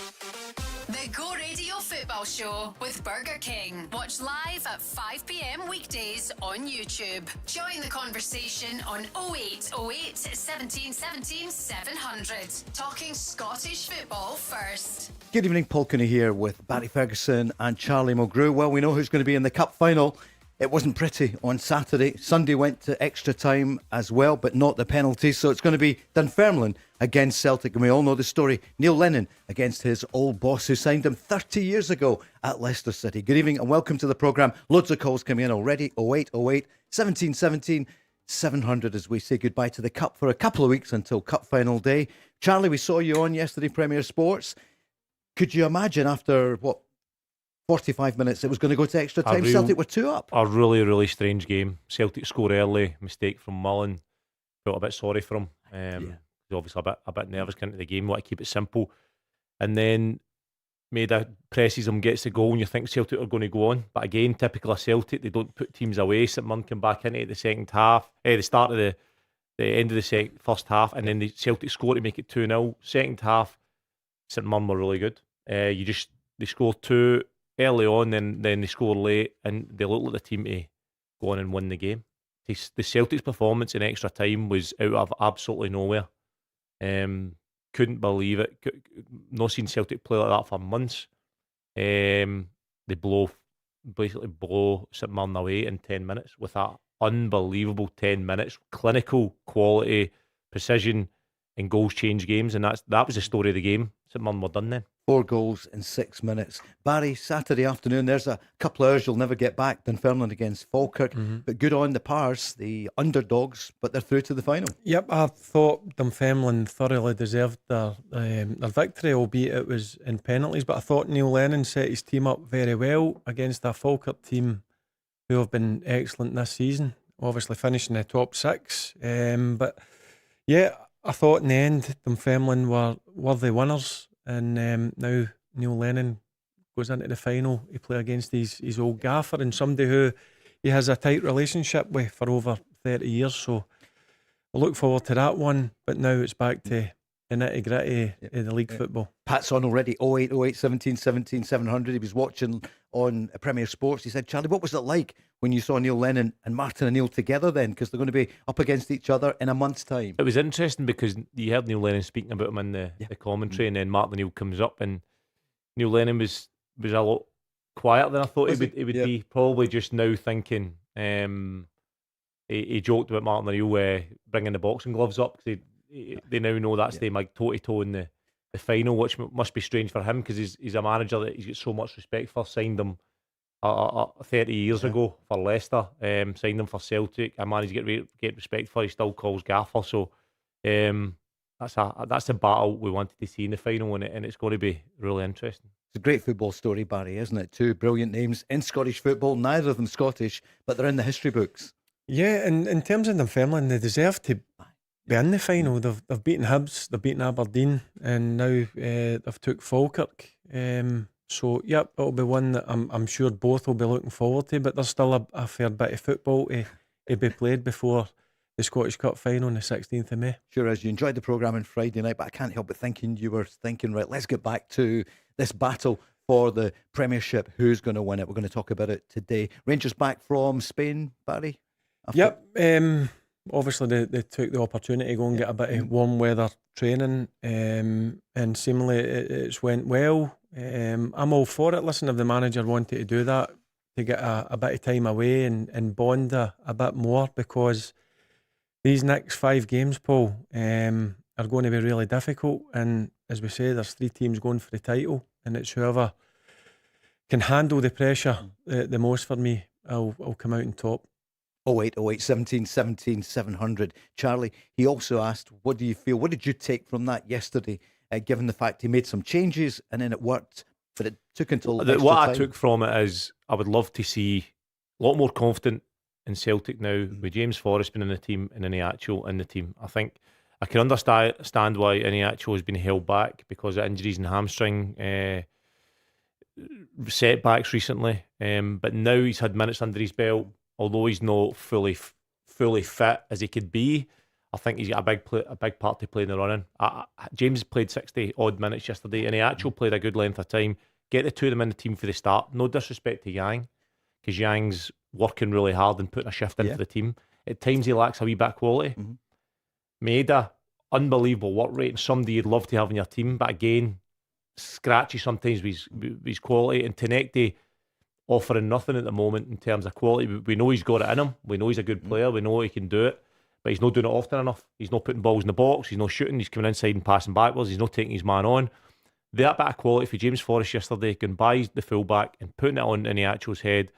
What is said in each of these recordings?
The Go Radio Football Show with Burger King. Watch live at 5 p.m. weekdays on YouTube. Join the conversation on 0808 17 17 700. Talking Scottish football first. Good evening, Paul Cooney here with Barry Ferguson and Charlie Mulgrew. Well, we know who's going to be in the Cup final. It wasn't pretty on Saturday. Sunday went to extra time as well, but not the penalties. So it's going to be Dunfermline against Celtic. And we all know the story. Neil Lennon against his old boss who signed him 30 years ago at Leicester City. Good evening and welcome to the programme. Loads of calls coming in already. 0808 17 17 700 as we say goodbye to the Cup for a couple of weeks until Cup final day. Charlie, we saw you on yesterday, Premier Sports. Could you imagine after, 45 minutes, it was going to go to extra time? Celtic were 2 up. A really, really strange game. Celtic score early, mistake from Mullen. Felt a bit sorry for him. He's obviously a bit nervous going into the game, want to keep it simple. And then Maida presses him, gets the goal, and you think Celtic are going to go on. But again, typical of Celtic, they don't put teams away. St Mirren came back into the second half, the start of the end of the first half, and then the Celtic score to make it 2-0. Second half, St Mirren were really good. They scored 2 early on, then they score late, and they look like the team to go on and win the game. The Celtics' performance in extra time was out of absolutely nowhere. Couldn't believe it. Not seen Celtic play like that for months. They basically blow St Mirren away in 10 minutes with that unbelievable 10 minutes. Clinical, quality, precision, and goals change games, and that was the story of the game. St Mirren were done then. 4 goals in 6 minutes. Barry, Saturday afternoon, there's a couple of hours you'll never get back. Dunfermline against Falkirk. But good on the Pars, the underdogs, but they're through to the final. Yep, I thought Dunfermline thoroughly deserved their victory, albeit it was in penalties. But I thought Neil Lennon set his team up very well against a Falkirk team who have been excellent this season, obviously finishing the top 6. But yeah, I thought in the end Dunfermline were worthy winners. And now Neil Lennon goes into the final to play against his old gaffer and somebody who he has a tight relationship with for over 30 years. So I look forward to that one. But now it's back to the nitty gritty of the league football. Pat's on already. 0808 17 17 700. He was watching on Premier Sports. He said, Charlie, what was it like when you saw Neil Lennon and Martin O'Neill together then? Because they're going to be up against each other in a month's time. It was interesting because you heard Neil Lennon speaking about him in the commentary, and then Martin O'Neill comes up, and Neil Lennon was a lot quieter than I thought he would be. Probably just now thinking. He joked about Martin O'Neill bringing the boxing gloves up because they now know that's them like toe-to-toe in the final, which must be strange for him because he's a manager that he's got so much respect for. Signed him 30 years ago for Leicester, signed him for Celtic. A man he's get respect for, he still calls gaffer. So that's the battle we wanted to see in the final, and it's going to be really interesting. It's a great football story, Barry, isn't it? 2 brilliant names in Scottish football, neither of them Scottish, but they're in the history books. Yeah, and in terms of Dunfermline, they deserve to be in the final. They've beaten Hibs, they've beaten Aberdeen, and now they've took Falkirk. So yep, it'll be one that I'm sure both will be looking forward to. But there's still a fair bit of football to be played before the Scottish Cup final on the 16th of May. Sure, as you enjoyed the programme on Friday night, but I can't help but you were thinking, right, let's get back to this battle for the Premiership. Who's going to win it? We're going to talk about it today. Rangers back from Spain, Barry? Yep. Obviously, they took the opportunity to go and get a bit of warm weather training, and seemingly it's went well. I'm all for it. Listen, if the manager wanted to do that, to get a bit of time away and bond a bit more, because these next 5 games, Paul, are going to be really difficult. And as we say, there's 3 teams going for the title, and it's whoever can handle the pressure the most for me, I'll come out on top. 0808 17 17 700. Charlie, he also asked, what do you feel? What did you take from that yesterday, given the fact he made some changes and then it worked, but it took until extra time? I took from it is I would love to see a lot more confident in Celtic now, with James Forrest being in the team and Iniacho in the team. I think I can understand why Iniacho has been held back because of injuries and hamstring setbacks recently. But now he's had minutes under his belt. Although he's not fully fit as he could be, I think he's got a big part to play in the running. James played 60 odd minutes yesterday, and he actually played a good length of time. Get the two of them in the team for the start. No disrespect to Yang, because Yang's working really hard and putting a shift in for the team. At times he lacks a wee bit of quality. Maeda, unbelievable work rate, and somebody you'd love to have in your team, but again, scratchy sometimes with his quality. And Tenecti offering nothing at the moment in terms of quality. We know he's got it in him. We know he's a good player. We know he can do it, but he's not doing it often enough. He's not putting balls in the box. He's not shooting. He's coming inside and passing backwards. He's not taking his man on. That bit of quality for James Forrest yesterday, going by the fullback and putting it on in the actual's head,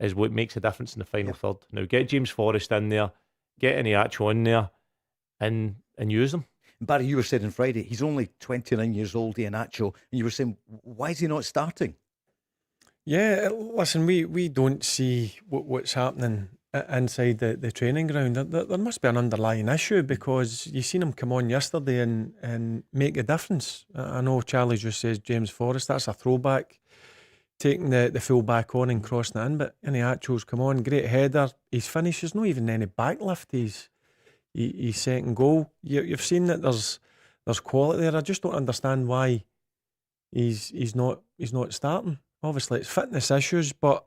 is what makes a difference in the final third. Now get James Forrest in there, get any actual in there, and use them. Barry, you were saying on Friday, he's only 29 years old, Iheanacho, and you were saying, why is he not starting? Yeah, listen, we don't see what's happening inside the training ground. There must be an underlying issue, because you seen him come on yesterday and make a difference. I know Charlie just says James Forrest, that's a throwback, taking the full back on and crossing it in, but Iheanacho's come on, great header, his finish, there's not even any backlift, he's second goal. You've seen that there's quality there. I just don't understand why he's not starting. Obviously it's fitness issues, but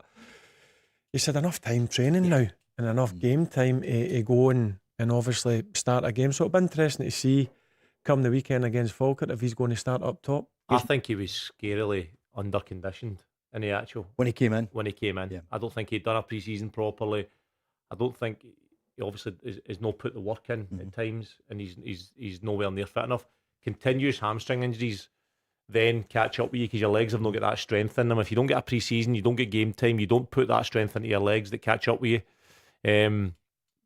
he's had enough time training now and enough game time to go and obviously start a game. So it'll be interesting to see come the weekend against Falkirk if he's going to start up top. I think he was scarily under-conditioned in the actual. When he came in? Yeah. I don't think he'd done a pre-season properly. I don't think he obviously is not put the work in at times, and he's nowhere near fit enough. Continuous hamstring injuries then catch up with you, because your legs have not got that strength in them. If you don't get a pre-season, you don't get game time, you don't put that strength into your legs that catch up with you.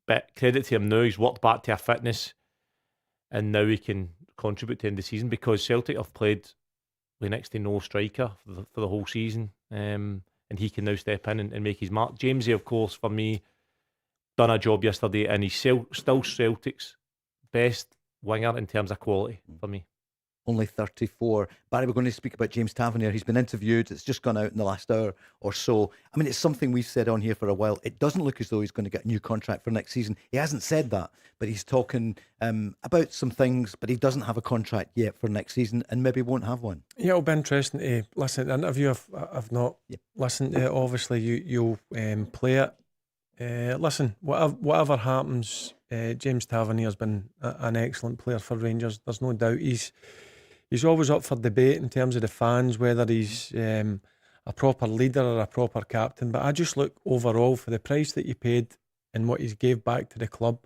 But credit to him now, he's worked back to a fitness, and now he can contribute to the end of the season, because Celtic have played with next to no striker for the whole season, and he can now step in and make his mark. Jamesy, of course, for me, done a job yesterday, and he's still Celtic's best winger in terms of quality for me. Only 34. Barry, we're going to speak about James Tavernier. He's been interviewed. It's just gone out in the last hour or so. I mean, it's something we've said on here for a while. It doesn't look as though he's going to get a new contract for next season. He hasn't said that, but he's talking about some things, but he doesn't have a contract yet for next season, and maybe won't have one. Yeah, it'll be interesting to listen to the interview. I've not listened to it. Obviously, you'll play it. Listen, whatever happens, James Tavernier's been an excellent player for Rangers. There's no doubt. He's always up for debate in terms of the fans, whether he's a proper leader or a proper captain. But I just look overall for the price that he paid and what he's gave back to the club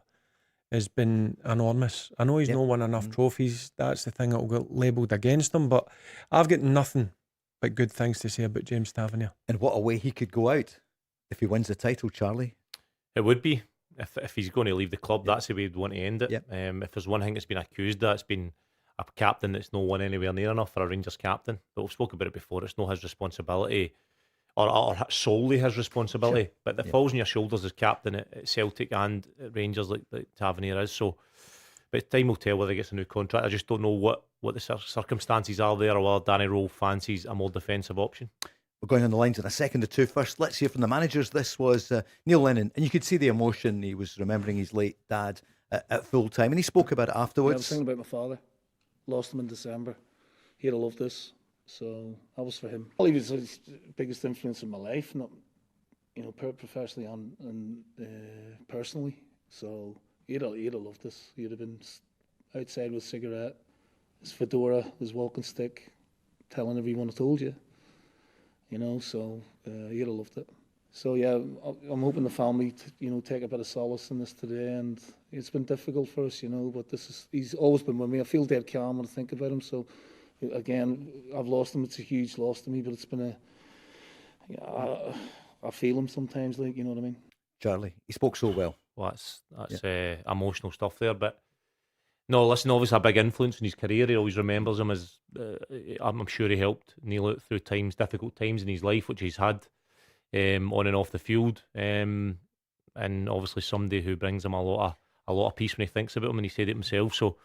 has been enormous. I know he's not won enough trophies. That's the thing that will get labelled against him. But I've got nothing but good things to say about James Tavernier. And what a way he could go out if he wins the title, Charlie. It would be. If he's going to leave the club, that's the way we'd want to end it. If there's one thing that's been accused of, it's been a captain that's not won anywhere near enough for a Rangers captain. But we've spoken about it before. It's not his responsibility, or solely his responsibility. But it falls on your shoulders as captain at Celtic and at Rangers, like Tavernier is. So, but time will tell whether he gets a new contract. I just don't know what the circumstances are there, or whether Danny Rowe fancies a more defensive option. We're going on the lines in a second or two. First, let's hear from the managers. This was Neil Lennon, and you could see the emotion. He was remembering his late dad at full time, and he spoke about it afterwards. I was thinking about my father. Lost him in December. He'd have loved this, so that was for him. Well, he was the biggest influence in my life, not professionally and personally. So he'd have loved this. He'd have been outside with a cigarette, his fedora, his walking stick, telling everyone I told you. So he'd have loved it. So yeah, I'm hoping the family, take a bit of solace in this today. And it's been difficult for us, but he's always been with me. I feel dead calm when I think about him. So again, I've lost him. It's a huge loss to me, but it's been I feel him sometimes, you know what I mean? Charlie, he spoke so well. Well, that's emotional stuff there, but no, listen, obviously a big influence in his career. He always remembers him as, I'm sure he helped Neil out through difficult times in his life, which he's had. On and off the field, and obviously somebody who brings him a lot of peace when he thinks about him, and he said it himself. So,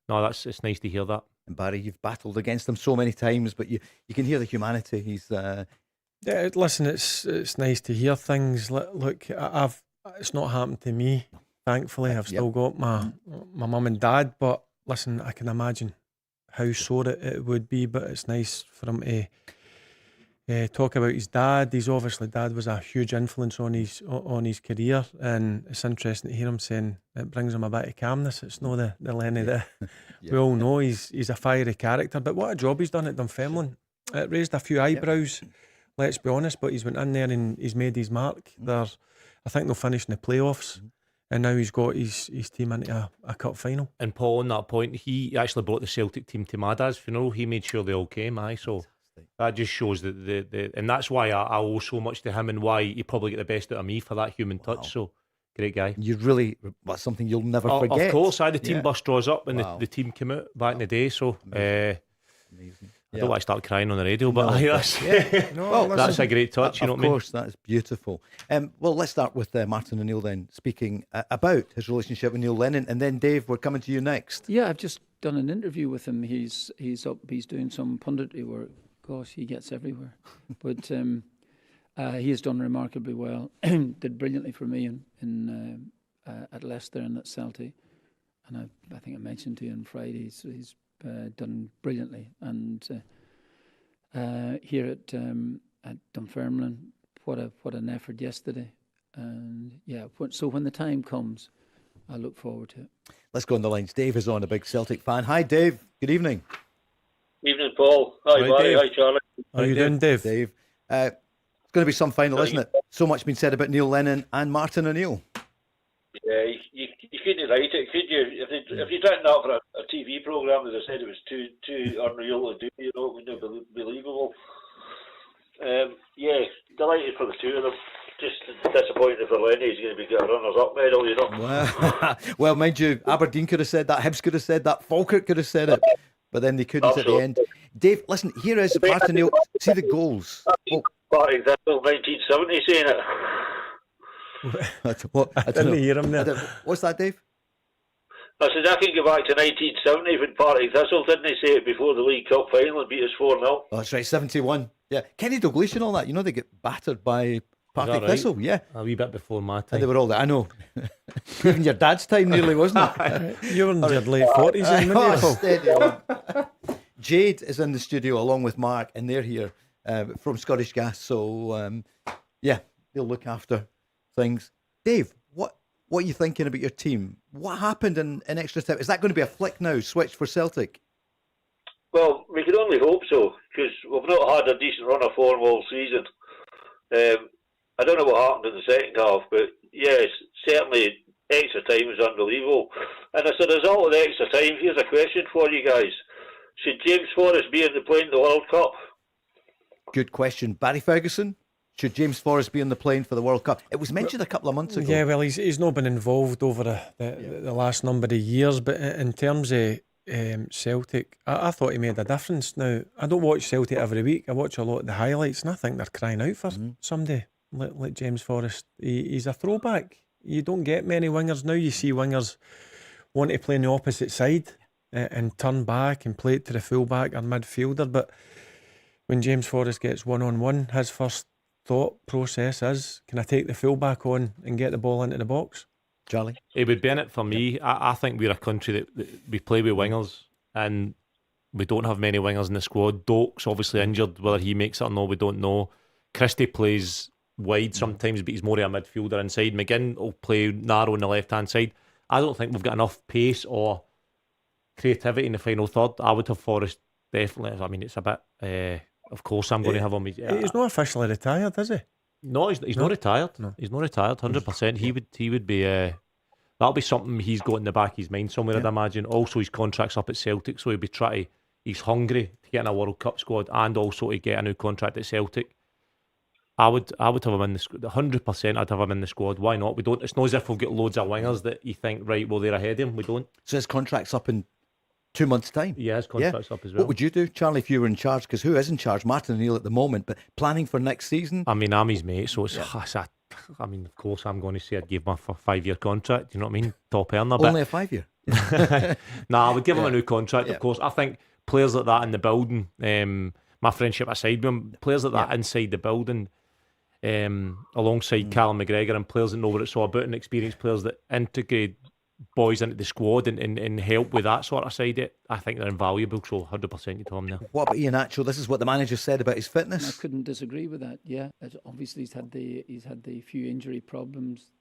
no, it's nice to hear that. And Barry, you've battled against him so many times, but you can hear the humanity. He's listen, it's nice to hear things. Look, it's not happened to me. Thankfully, I've still got my mum and dad. But listen, I can imagine how sore it would be. But it's nice for him to talk about his dad. Dad was a huge influence on his career, and it's interesting to hear him saying it brings him a bit of calmness. It's not the Lenny that we all know. He's a fiery character, but what a job he's done at Dunfermline. It raised a few eyebrows, let's be honest, but he's went in there and he's made his mark. I think they'll finish in the playoffs, and now he's got his team into a cup final. And Paul, on that point, he actually brought the Celtic team to Mada's funeral. He made sure they all came. So that just shows that and that's why I owe so much to him, and why he probably get the best out of me for that human touch. So great guy. That's something you'll never forget. Of course, the team bus draws up when the team came out back in the day. So Amazing. I don't want to start crying on the radio, but that's that's a great touch. You know what I mean? Of course, that is beautiful. Well, let's start with Martin O'Neill then, speaking about his relationship with Neil Lennon, and then Dave, we're coming to you next. Yeah, I've just done an interview with him. He's doing some punditry work. Gosh, he gets everywhere, but he has done remarkably well. Did brilliantly for me in at Leicester and at Celtic, and I think I mentioned to you on Friday. He's done brilliantly, and here at Dunfermline, what an effort yesterday, and so when the time comes, I look forward to it. Let's go on the lines. Dave is on, a big Celtic fan. Hi, Dave. Good evening. Evening, Paul. Hi, Barry. Hi, Charlie. How are you doing, Dave? Dave. It's going to be some final, isn't it? So much been said about Neil Lennon and Martin O'Neill. Yeah, you couldn't write it, could you? If you'd written that for a TV programme, as I said, it was too unreal to do. You know, it wouldn't have been believable. Delighted for the two of them. Just disappointed for Lenny. He's going to be getting a runners-up medal, you know. Well, mind you, Aberdeen could have said that, Hibs could have said that, Falkirk could have said it, but then they couldn't at the end. Dave, listen, here is Martin O'Neill. See the goals. Party Thistle, 1970, saying it. I didn't hear him there. What's that, Dave? I said I can go back to 1970 when Party Thistle, didn't he say it before the League Cup final and beat us 4-0? Oh, that's right, 71. Yeah, Kenny Dalglish and all that. You know, they get battered by Partick Thistle. Yeah, a wee bit before my time. And they were all there. I know. Even your dad's time nearly, wasn't it? You were in your late 40s, weren't you, Paul? Jade is in the studio along with Mark, and they're here from Scottish Gas. So they'll look after things. Dave, what are you thinking about your team? What happened in extra time? Is that going to be a flick now, switch for Celtic? Well, we can only hope so, because we've not had a decent run of form all season. I don't know what happened in the second half, but yes, certainly extra time was unbelievable. And as a result of the extra time, here's a question for you guys. Should James Forrest be in the plane the World Cup? Good question. Barry Ferguson? Should James Forrest be in the plane for the World Cup? It was mentioned a couple of months ago. Yeah, well, he's not been involved over the last number of years, but in terms of Celtic, I thought he made a difference. Now, I don't watch Celtic every week. I watch a lot of the highlights, and I think they're crying out for somebody like James Forrest. He's a throwback. You don't get many wingers now. You see wingers want to play on the opposite side and turn back and play it to the fullback or midfielder, but when James Forrest gets one-on-one, his first thought process is, can I take the fullback on and get the ball into the box? Charlie? It would be in it for me. I think we're a country that we play with wingers, and we don't have many wingers in the squad. Doak's obviously injured. Whether he makes it or not, we don't know. Christie plays wide sometimes, but he's more of a midfielder inside. McGinn will play narrow on the left-hand side. I don't think we've got enough pace or creativity in the final third. I would have Forrest, definitely. I mean, it's a bit... of course I'm going to have him. He's not officially retired, is he? No, he's not retired. No. He's not retired, 100%. He would be... that'll be something he's got in the back of his mind somewhere, I'd imagine. Also, his contract's up at Celtic, so he'll be he's hungry to get in a World Cup squad and also to get a new contract at Celtic. I would have him in the squad. 100% I'd have him in the squad. Why not? We don't. It's not as if we've got loads of wingers that you think, right, well, they're ahead of him. We don't. So his contract's up in 2 months' time? Yeah, his contract's up as well. What would you do, Charlie, if you were in charge? Because who is in charge? Martin O'Neill at the moment, but planning for next season? I mean, I'm his mate, so it's I mean, of course, I'm going to say I'd give him a 5-year contract. You know what I mean? Top earner. Only a 5-year? Nah, I would give him a new contract, of course. I think players like that in the building, my friendship aside with him, players like that inside the building, alongside Callum McGregor and players that know what it's all about and experienced players that integrate boys into the squad and help with that sort of side, I think they're invaluable. So 100% you tell him there. What about Ian Atchell? This is what the manager said about his I fitness. couldn't disagree with that. Yeah, obviously he's had the few injury problems.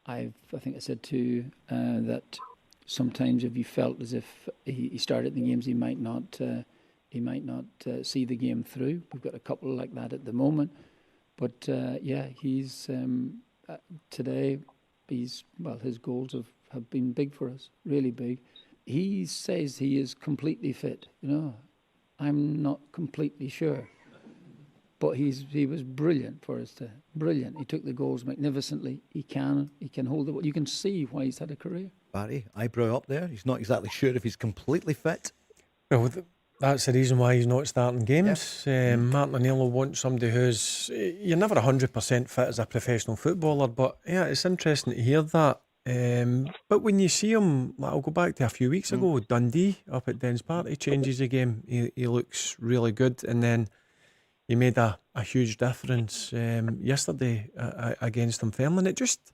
I think I said too that sometimes if you felt as if he started the games, he might not see the game through. We've got a couple like that at the moment, but he's today. His goals have been big for us, really big. He says he is completely fit. I'm not completely sure, but he was brilliant for us. Brilliant. He took the goals magnificently. He can hold it. You can see why he's had a career. Barry, eyebrow up there. He's not exactly sure if he's completely fit. Well, that's the reason why he's not starting games. Martin O'Neill will want somebody who's... You're never 100% fit as a professional footballer, but yeah, it's interesting to hear that. But when you see him, I'll go back to a few weeks ago, Dundee up at Dens Park, he changes the game. He looks really good, and then he made a huge difference yesterday against Dunfermline. It just...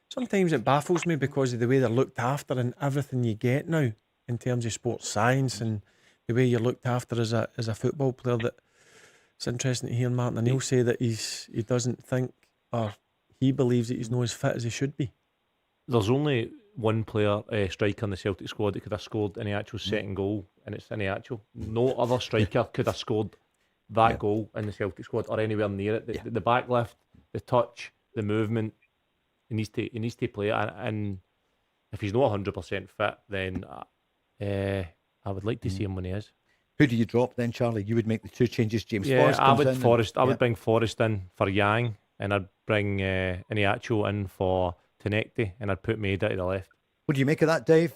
Sometimes it baffles me because of the way they're looked after and everything you get now in terms of sports science and the way you're looked after as a football player. That it's interesting to hear Martin O'Neill say that he doesn't think, or he believes that he's not as fit as he should be. There's only one player, striker in the Celtic squad that could have scored any actual second goal, and it's any actual. No other striker could have scored that goal in the Celtic squad or anywhere near it. The backlift, the touch, the movement. He needs to play it, and if he's not 100% fit, then I would like to see him when he is. Who do you drop then, Charlie? You would make the two changes. James Forrest I comes would in Forrest. I would bring Forrest in for Yang, and I'd bring Iniacho in for Tenecti, and I'd put Maida to the left. What do you make of that, Dave?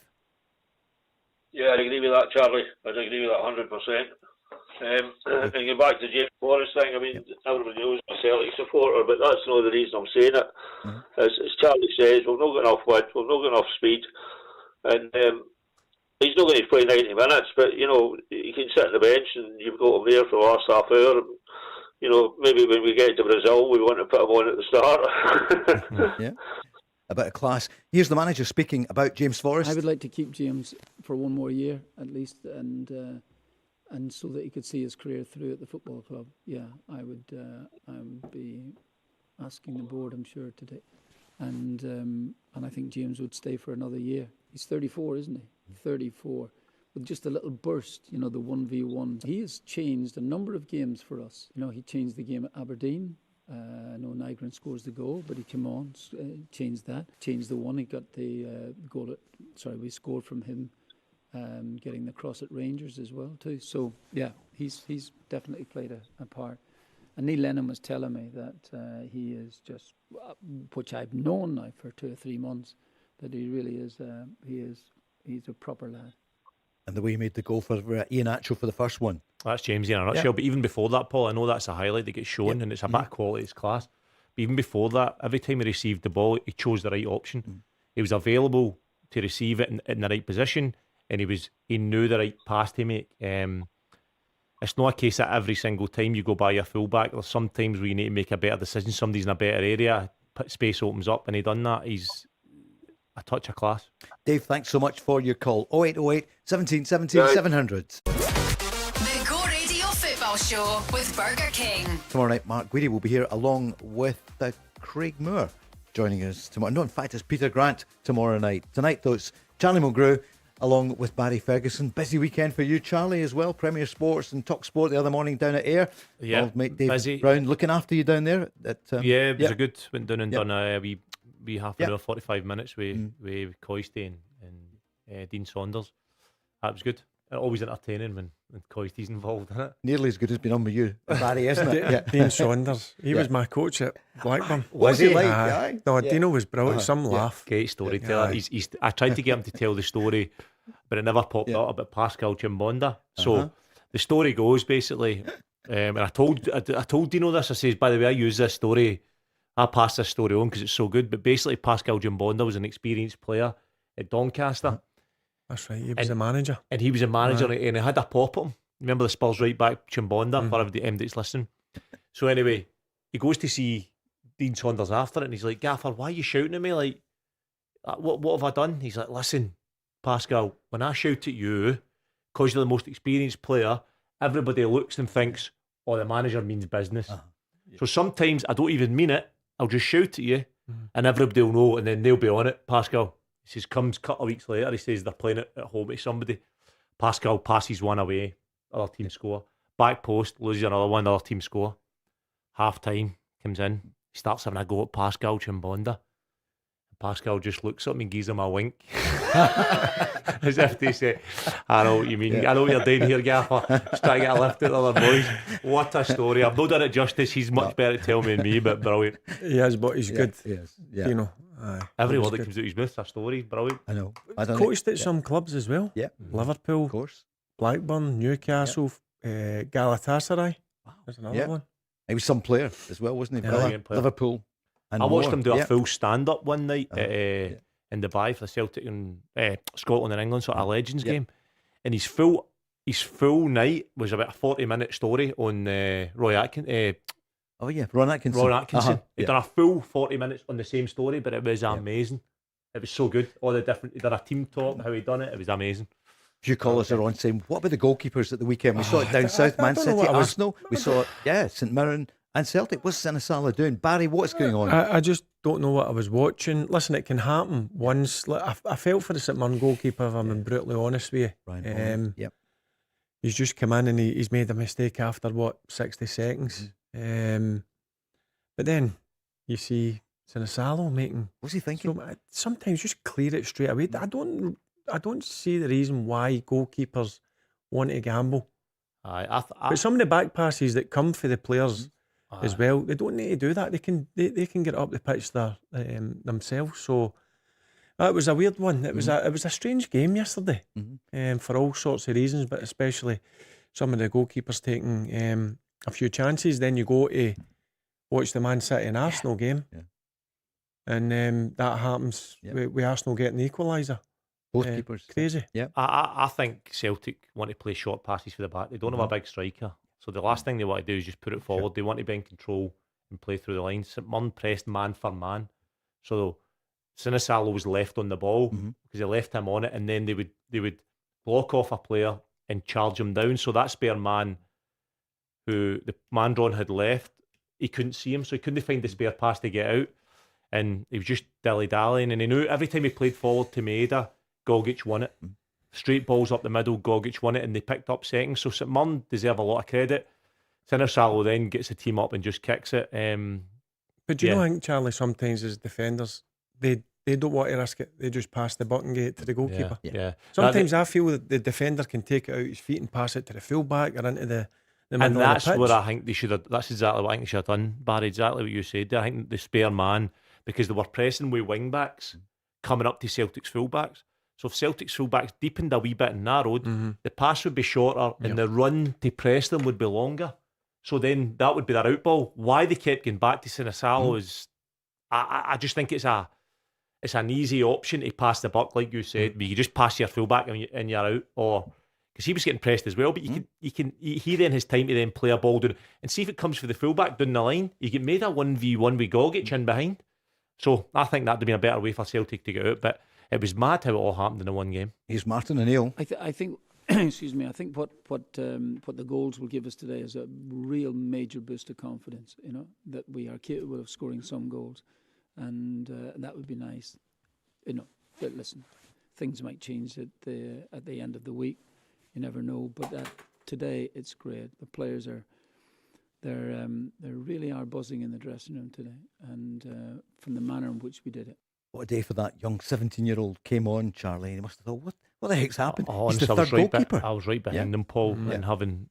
Yeah, I agree with that, Charlie. I'd agree with that 100%. And going back to James Forrest thing, I mean, everybody knows I'm a Celtic supporter, but that's not the reason I'm saying it. As Charlie says, we've not got enough width, we've not got enough speed, and he's not going to play 90 minutes, but, he can sit on the bench and you've got him there for the last half hour. Maybe when we get to Brazil, we want to put him on at the start. Yeah. A bit of class. Here's the manager speaking about James Forrest. I would like to keep James for one more year at least, and so that he could see his career through at the football club. Yeah, I would be asking the board, I'm sure, today, and I think James would stay for another year. He's 34, isn't he? 34, with just a little burst, the 1v1. He has changed a number of games for us. He changed the game at Aberdeen. I know Nygren scores the goal, but he came on, changed that, changed the one. He got the goal we scored from him. Getting the cross at Rangers as well too. So yeah, he's definitely played a part. And Neil Lennon was telling me that he is just, which I've known now for 2 or 3 months, that he really is. He's a proper lad. And the way he made the goal for Ian Atchell for the first one. That's James in a nutshell. But even before that, Paul, I know that's a highlight that gets shown, and it's a bit of quality, it's class. But even before that, every time he received the ball, he chose the right option. He was available to receive it in the right position. And he knew the right pass to make. It's not a case that every single time you go by a fullback, there's sometimes where you need to make a better decision. Somebody's in a better area, space opens up, and he done that. He's a touch of class. Dave, thanks so much for your call. 0808 17 17 700. The Go Radio Football Show with Burger King. Tomorrow night, Mark Guidi will be here along with Craig Moore joining us tomorrow. No, in fact, it's Peter Grant tomorrow night. Tonight, though, it's Charlie Mulgrew along with Barry Ferguson. Busy weekend for you, Charlie, as well. Premier Sports and Talk Sport the other morning down at Ayr. Yeah, old mate David busy. Brown looking after you down there. It was a good. Went down and done a wee half an hour, 45 minutes with Coisty and Dean Saunders. That was good. Always entertaining when Coisty's involved in it. Nearly as good as being on with you, Barry, isn't it? Yeah. Dean Saunders. He was my coach at Blackburn. Was he like? Aye. No, Dino was brilliant. Some laugh. Great storyteller. I tried to get him to tell the story, but it never popped out about Pascal Chimbonda. So the story goes basically, and I told Dino this. I says, by the way, I use this story. I pass this story on because it's so good. But basically, Pascal Chimbonda was an experienced player at Doncaster. That's right, he was a manager. And he was a manager, and he had a pop at him. Remember the Spurs right back, Chimbonda, for everybody that's listening. So anyway, he goes to see Dean Saunders after it, and he's like, Gaffer, why are you shouting at me? Like, what have I done? He's like, listen, Pascal, when I shout at you, because you're the most experienced player, everybody looks and thinks, oh, the manager means business. So sometimes I don't even mean it. I'll just shout at you, and everybody will know, and then they'll be on it. Pascal, he says, comes a couple of weeks later, he says they're playing it at home to somebody. Pascal passes one away, other team score. Back post, loses another one, other team score. Half time, comes in, he starts having a go at Pascal Chimbonda. Pascal just looks at me and gives him a wink. As if to say, I know what you mean. Yeah. I know what you're doing here, Gaffer. Just trying to get a lift at the other boys. What a story. I've not done it justice. He's much better to tell me than me, but brilliant. He is, but he's good. He is. Yeah. You know, every word that comes out of his mouth, a story. Brilliant. I know. Coached at some clubs as well. Yeah. Liverpool, of course. Blackburn, Newcastle, Galatasaray. Wow. There's another one. He was some player as well, wasn't he? Player. Liverpool. And I watched more. him do a full stand-up one night in Dubai for the Celtic and Scotland and England sort of Legends game, and his full night was about a 40-minute story on Ron Atkinson. Ron Atkinson. He'd done a full 40 minutes on the same story, but it was amazing. It was so good. All the different, he did a team talk, how he done it. It was amazing. A few callers are on saying, what about the goalkeepers at the weekend? We saw it down south, Man City, Arsenal. We saw it, St Mirren and Celtic. What's Sinisala doing? Barry, what's going on? I just don't know what I was watching. Listen, it can happen once. Like, I felt for the St Mirren goalkeeper, if I'm being brutally honest with you. He's just come in and he's made a mistake after, 60 seconds. But then you see Sinisala making... What's he thinking? Sometimes just clear it straight away. I don't see the reason why goalkeepers want to gamble. But some of the back passes that come for the players as well, they don't need to do that. They can get up the pitch there themselves. So it was a weird one. It was a strange game yesterday, for all sorts of reasons, but especially some of the goalkeepers taking a few chances. Then you go to watch the Man City and Arsenal game, and that happens with Arsenal getting the equaliser. Both keepers. Crazy. Yeah. I think Celtic want to play short passes for the back. They don't have a big striker. So the last thing they want to do is just put it forward. They want to be in control and play through the lines. St Mirren pressed man for man. So Sinisalo was left on the ball because they left him on it, and then they would block off a player and charge him down. So that spare man who the Mandron had left, he couldn't see him, so he couldn't find the spare pass to get out. And he was just dilly-dallying, and he knew every time he played forward to Maeda, Gogic won it. Straight balls up the middle, Gogic won it, and they picked up seconds. So St Mirren deserve a lot of credit. Sinisalo then gets the team up and just kicks it. But do you know, I think, Charlie, sometimes as defenders, they don't want to risk it. They just pass the buck and get it to the goalkeeper. Yeah. Sometimes I feel that the defender can take it out his feet and pass it to the full-back or into the middle and that's of the pitch. what I think they should have. That's exactly what I think they should have done, Barry. Exactly what you said there. I think the spare man, because they were pressing with wing-backs coming up to Celtic's full-backs. So if Celtic's full-backs deepened a wee bit and narrowed, the pass would be shorter and the run to press them would be longer. So then that would be their outball. Why they kept going back to Sinisalo is, I just think it's an easy option to pass the buck, like you said. But you just pass your full-back and you're out, or because he was getting pressed as well. But he then has time to then play a ball down and see if it comes for the full-back down the line. You get made a 1v1 with Gogic in behind. So I think that'd have been a better way for Celtic to get out, but. It was mad how it all happened in the one game. Here's Martin O'Neill. I think, excuse me. I think what the goals will give us today is a real major boost of confidence. You know, that we are capable of scoring some goals, and that would be nice. You know, but listen, things might change at the end of the week. You never know. But today it's great. The players they really are buzzing in the dressing room today, and from the manner in which we did it. What a day for that young 17-year-old came on, Charlie, and he must have thought, what the heck's happened? He's the third goalkeeper. I was right behind them, Paul, and having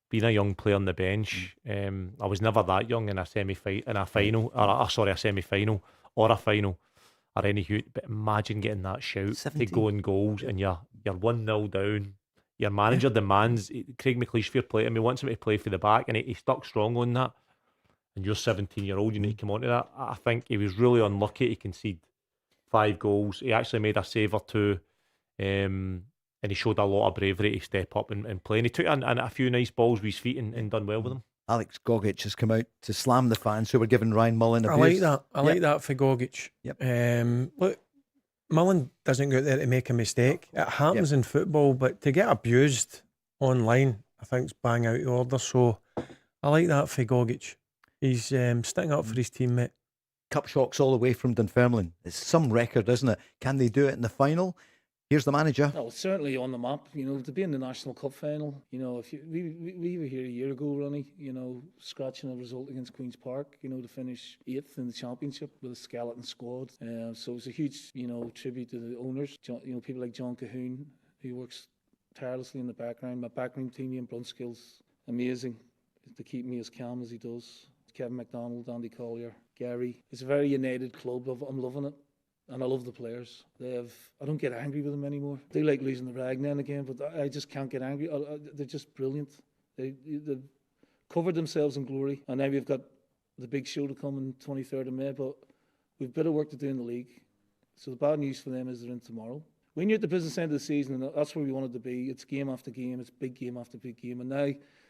been a young player on the bench, I was never that young in a semi-final or a final or any huge. But imagine getting that shout 17. To go in goals and you're 1-0 down. Your manager demands, Craig McLeish, fair play to him, he wants him to play for the back, and he stuck strong on that. And you're 17-year-old, you need to come on to that. I think he was really unlucky to concede 5 goals. He actually made a save or two, and he showed a lot of bravery to step up and play. And he took in a few nice balls with his feet and done well with them. Alex Gogic has come out to slam the fans who were giving Ryan Mullen abuse. I like that. I like that for Gogic. Yep. Look, Mullen doesn't go out there to make a mistake. It happens in football, but to get abused online, I think it's bang out of order. So I like that for Gogic. He's sticking up for his teammate. Cup shocks all the way from Dunfermline. It's some record, isn't it? Can they do it in the final? Here's the manager. No, it's certainly on the map. You know, to be in the National Cup final. You know, if we were here a year ago, Ronnie. You know, scratching a result against Queens Park. You know, to finish 8th in the championship with a skeleton squad. So it's a huge, you know, tribute to the owners. You know, people like John Cahoon, who works tirelessly in the background. My backroom team, Ian Brunskill's amazing to keep me as calm as he does. Kevin McDonald, Andy Collier, Gary. It's a very united club. I'm loving it. And I love the players. I don't get angry with them anymore. They like losing the rag now and again, but I just can't get angry. They're just brilliant. They've covered themselves in glory. And now we've got the big show to come on 23rd of May, but we've a bit of work to do in the league. So the bad news for them is they're in tomorrow. When you're at the business end of the season, and that's where we wanted to be, it's game after game, it's big game after big game. And now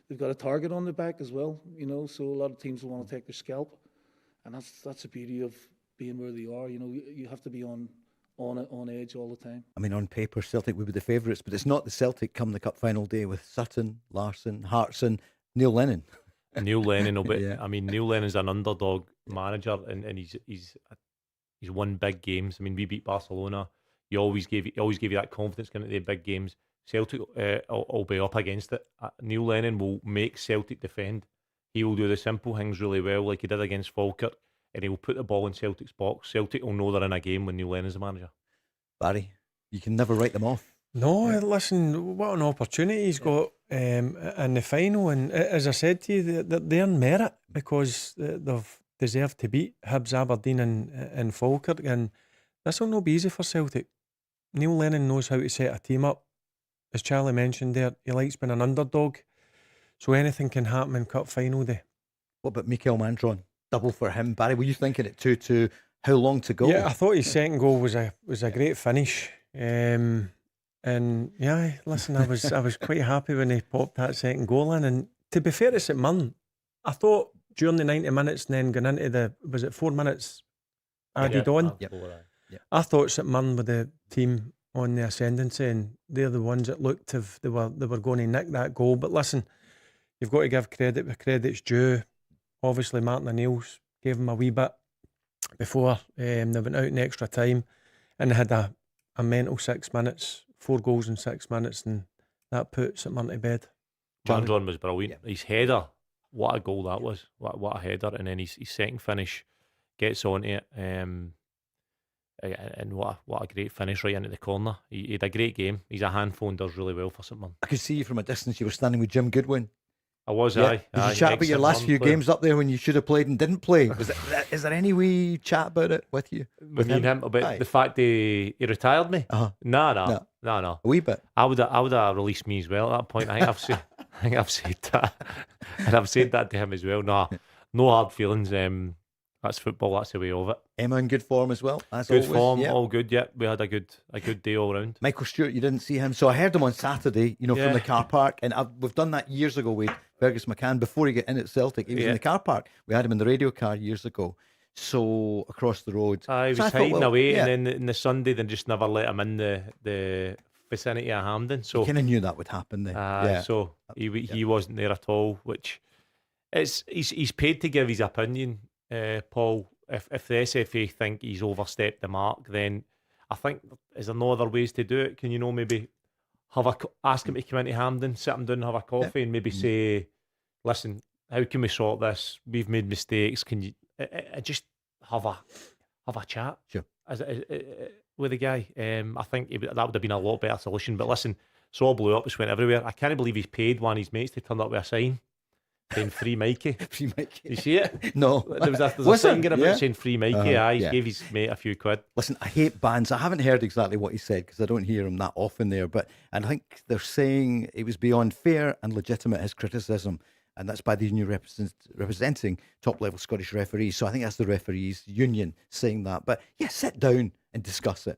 they've got a target on their back as well, you know, so a lot of teams will want to take their scalp. And that's the beauty of being where they are. You know, you have to be on edge all the time. I mean, on paper, Celtic would be the favourites, but it's not the Celtic come the cup final day with Sutton, Larsson, Hartson, Neil Lennon. Neil Lennon will be. Yeah. I mean, Neil Lennon's an underdog manager, and he's won big games. I mean, we beat Barcelona. He always gave you that confidence going into the big games. Celtic will be up against it. Neil Lennon will make Celtic defend. He will do the simple things really well, like he did against Falkirk, and he will put the ball in Celtic's box. Celtic will know they're in a game when Neil Lennon's the manager. Barry, you can never write them off. No, listen, what an opportunity he's got in the final. And as I said to you, they're in merit because they've deserved to beat Hibs, Aberdeen and Falkirk. And this will not be easy for Celtic. Neil Lennon knows how to set a team up. As Charlie mentioned there, he likes being an underdog. So anything can happen in cup final day. What about Mikel Mandron? Double for him. Barry, were you thinking at 2-2? How long to go? Yeah, I thought his second goal was a great finish. And yeah, listen, I was quite happy when he popped that second goal in. And to be fair to St Mirren, I thought during the 90 minutes and then going into was it 4 minutes added on? Yep. I thought St Mirren were the team on the ascendancy, and they're the ones that looked as if they were going to nick that goal. But listen, you've got to give credit where credit's due. Obviously, Martin O'Neill's gave him a wee bit before they went out in extra time, and they had a mental 6 minutes, 4 goals in 6 minutes, and that put St Mirren to bed. Mandron was brilliant. His header, what a goal that was. What a header. And then his second finish gets onto it. And what a great finish right into the corner. He had a great game. He's a handful and does really well for St Mirren. I could see you from a distance. You were standing with Jim Goodwin. I was, Yeah. aye. Did you chat about your last few games up there when you should have played and didn't play? Is there any wee chat about it with you? With me and him about Aye. the fact he retired me? Uh-huh. No. A wee bit. I would have released me as well at that point. I think I've said that, and I've said that to him as well. No hard feelings. That's football. That's the way of it. Emma in good form as well. As Good always. form, Yeah. all good. Yeah, we had a good day all round. Michael Stewart, you didn't see him, so I heard him on Saturday. From Yeah. the car park, and we've done that years ago with Fergus McCann before he got in at Celtic. He was in the car park. We had him in the radio car years ago. So across the road, He was So I thought, hiding well, away, yeah. and then in the Sunday they just never let him in the vicinity of Hampden. So kind of knew that would happen then. Yeah. so he wasn't there at all. Which he's paid to give his opinion, Paul. If the SFA think he's overstepped the mark, then I think is there no other ways to do it? Can maybe ask him to come into Hampden, sit him down, have a coffee, and maybe say, listen, how can we sort this? We've made mistakes. Can you just have a chat? Sure. With the guy. I think that would have been a lot better solution. But listen, it's all blew up. It went everywhere. I can't believe he's paid one of his mates to turn up with a sign saying free Mikey. Free Mikey. You see it? No. There's a sign going about saying free Mikey. He yeah. gave his mate a few quid. Listen, I hate bans. I haven't heard exactly what he said because I don't hear him that often there. And I think they're saying it was beyond fair and legitimate, his criticism. And that's by these new representing top-level Scottish referees. So I think that's the referees' union saying that. But yeah, sit down and discuss it.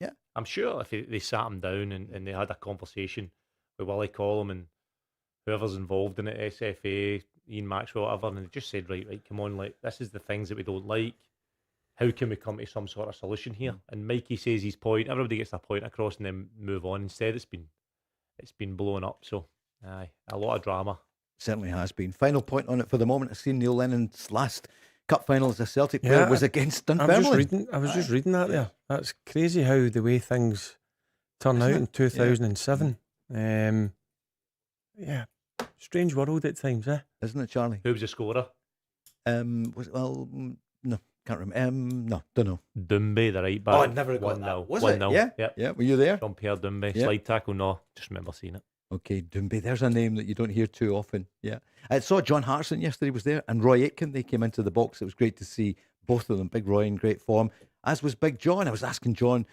Yeah. I'm sure if they sat him down and they had a conversation with Willie Collum whoever's involved in it, SFA, Ian Maxwell, whatever, and they just said, right, come on, like, this is the things that we don't like. How can we come to some sort of solution here? And Mikey says his point. Everybody gets their point across and then move on. Instead, it's been blown up. So, aye, a lot of drama. Certainly has been. Final point on it for the moment. I've seen Neil Lennon's last cup final as a Celtic player was against Dunfermline. I was just reading that there. That's crazy how the way things turn out in 2007. Yeah, strange world at times, isn't it, Charlie? Who was the scorer? No, can't remember. No, don't know. Dumby, the right back. Oh, I never got that. Was it? 1-0. Yeah. Were you there? Jean-Pierre Dumby, Yeah. slide tackle. No, just remember seeing it. Okay, Dumby. There's a name that you don't hear too often. Yeah, I saw John Hartson yesterday was there, and Roy Aitken. They came into the box. It was great to see both of them. Big Roy in great form, as was Big John. I was asking John,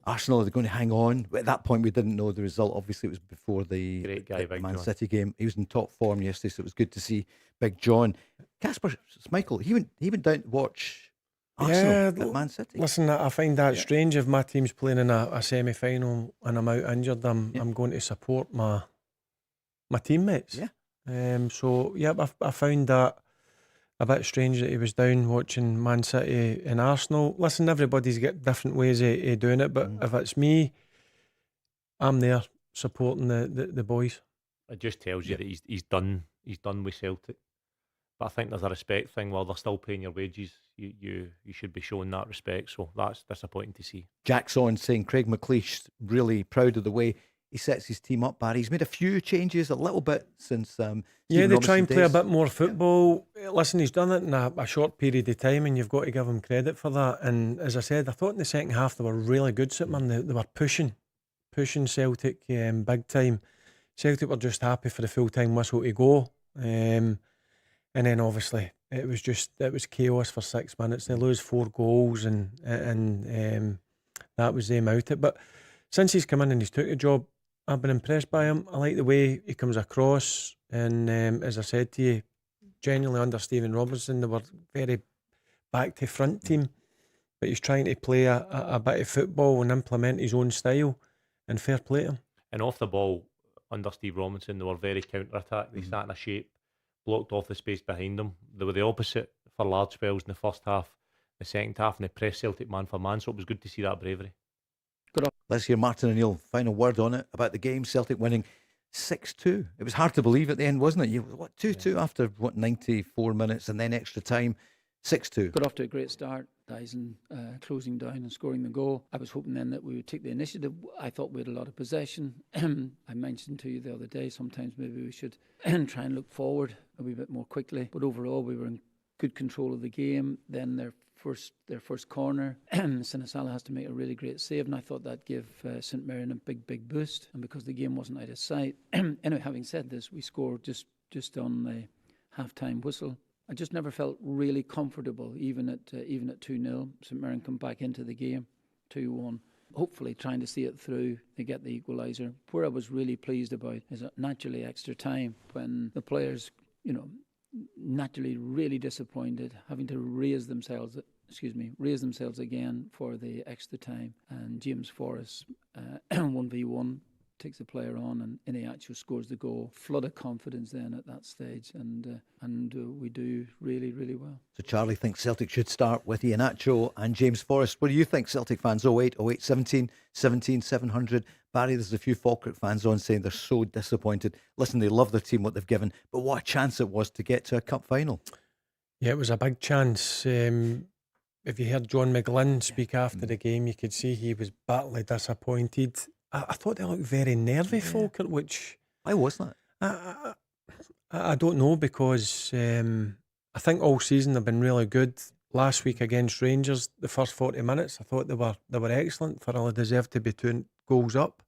Arsenal, are they going to hang on? At that point, we didn't know the result. Obviously, it was before the Great guy, the Big Man John. City game. He was in top form yesterday, so it was good to see Big John. Casper Schmeichel, he went down to watch Arsenal at Man City. Listen, I find that strange. If my team's playing in a semi-final and I'm out injured, I'm going to support my teammates. Yeah. So I found that a bit strange that he was down watching Man City and Arsenal. Listen, everybody's got different ways of doing it, but if it's me, I'm there supporting the boys. It just tells you that he's done with Celtic. But I think there's a respect thing. While they're still paying your wages, you should be showing that respect. So that's disappointing to see. Jack's on saying Craig McLeish really proud of the way he sets his team up, Barry. He's made a few changes, a little bit since. They try and play a bit more football. Listen, he's done it in a short period of time, and you've got to give him credit for that. And as I said, I thought in the second half they were really good, St Mirren. They were pushing Celtic big time. Celtic were just happy for the full-time whistle to go. And then obviously it was chaos for 6 minutes. They lose 4 goals and that was them out it. But since he's come in and he's took the job, I've been impressed by him. I like the way he comes across, and as I said to you, genuinely under Stephen Robinson, they were very back to front team, but he's trying to play a bit of football and implement his own style, and fair play to him. And off the ball, under Steve Robinson, they were very counter-attack. They sat in a shape, blocked off the space behind them. They were the opposite for large spells in the first half. The second half, and they pressed Celtic man for man, so it was good to see that bravery. Let's hear Martin O'Neill, final word on it, about the game. Celtic winning 6-2. It was hard to believe at the end, wasn't it? 2-2 after 94 minutes and then extra time, 6-2. Got off to a great start. Dyson closing down and scoring the goal. I was hoping then that we would take the initiative. I thought we had a lot of possession. I mentioned to you the other day, sometimes maybe we should try and look forward a wee bit more quickly. But overall, we were in good control of the game. Then their first corner, Sinisala has to make a really great save, and I thought that gave St Mirren a big boost. And because the game wasn't out of sight, anyway, having said this, we scored just on the half-time whistle. I just never felt really comfortable, even at 2-0. St Mirren come back into the game, 2-1. Hopefully trying to see it through. They get the equaliser. Where I was really pleased about is that naturally extra time, when the players, naturally really disappointed, having to raise themselves again for the extra time. And James Forrest, 1v1, takes the player on, and Iheanacho scores the goal. Flood of confidence then at that stage, and we do really well. So Charlie thinks Celtic should start with Iheanacho and James Forrest. What do you think, Celtic fans? 08, 17, 700. Barry, there's a few Falkirk fans on saying they're so disappointed. Listen, they love their team, what they've given, but what a chance it was to get to a cup final. Yeah, it was a big chance. If you heard John McGlynn speak after the game, you could see he was bitterly disappointed. I thought they looked very nervy, Falkirk, which... Why was that? I don't know, because I think all season they've been really good. Last week against Rangers, the first 40 minutes, I thought they were excellent. Thoroughly deserved to be 2 goals up.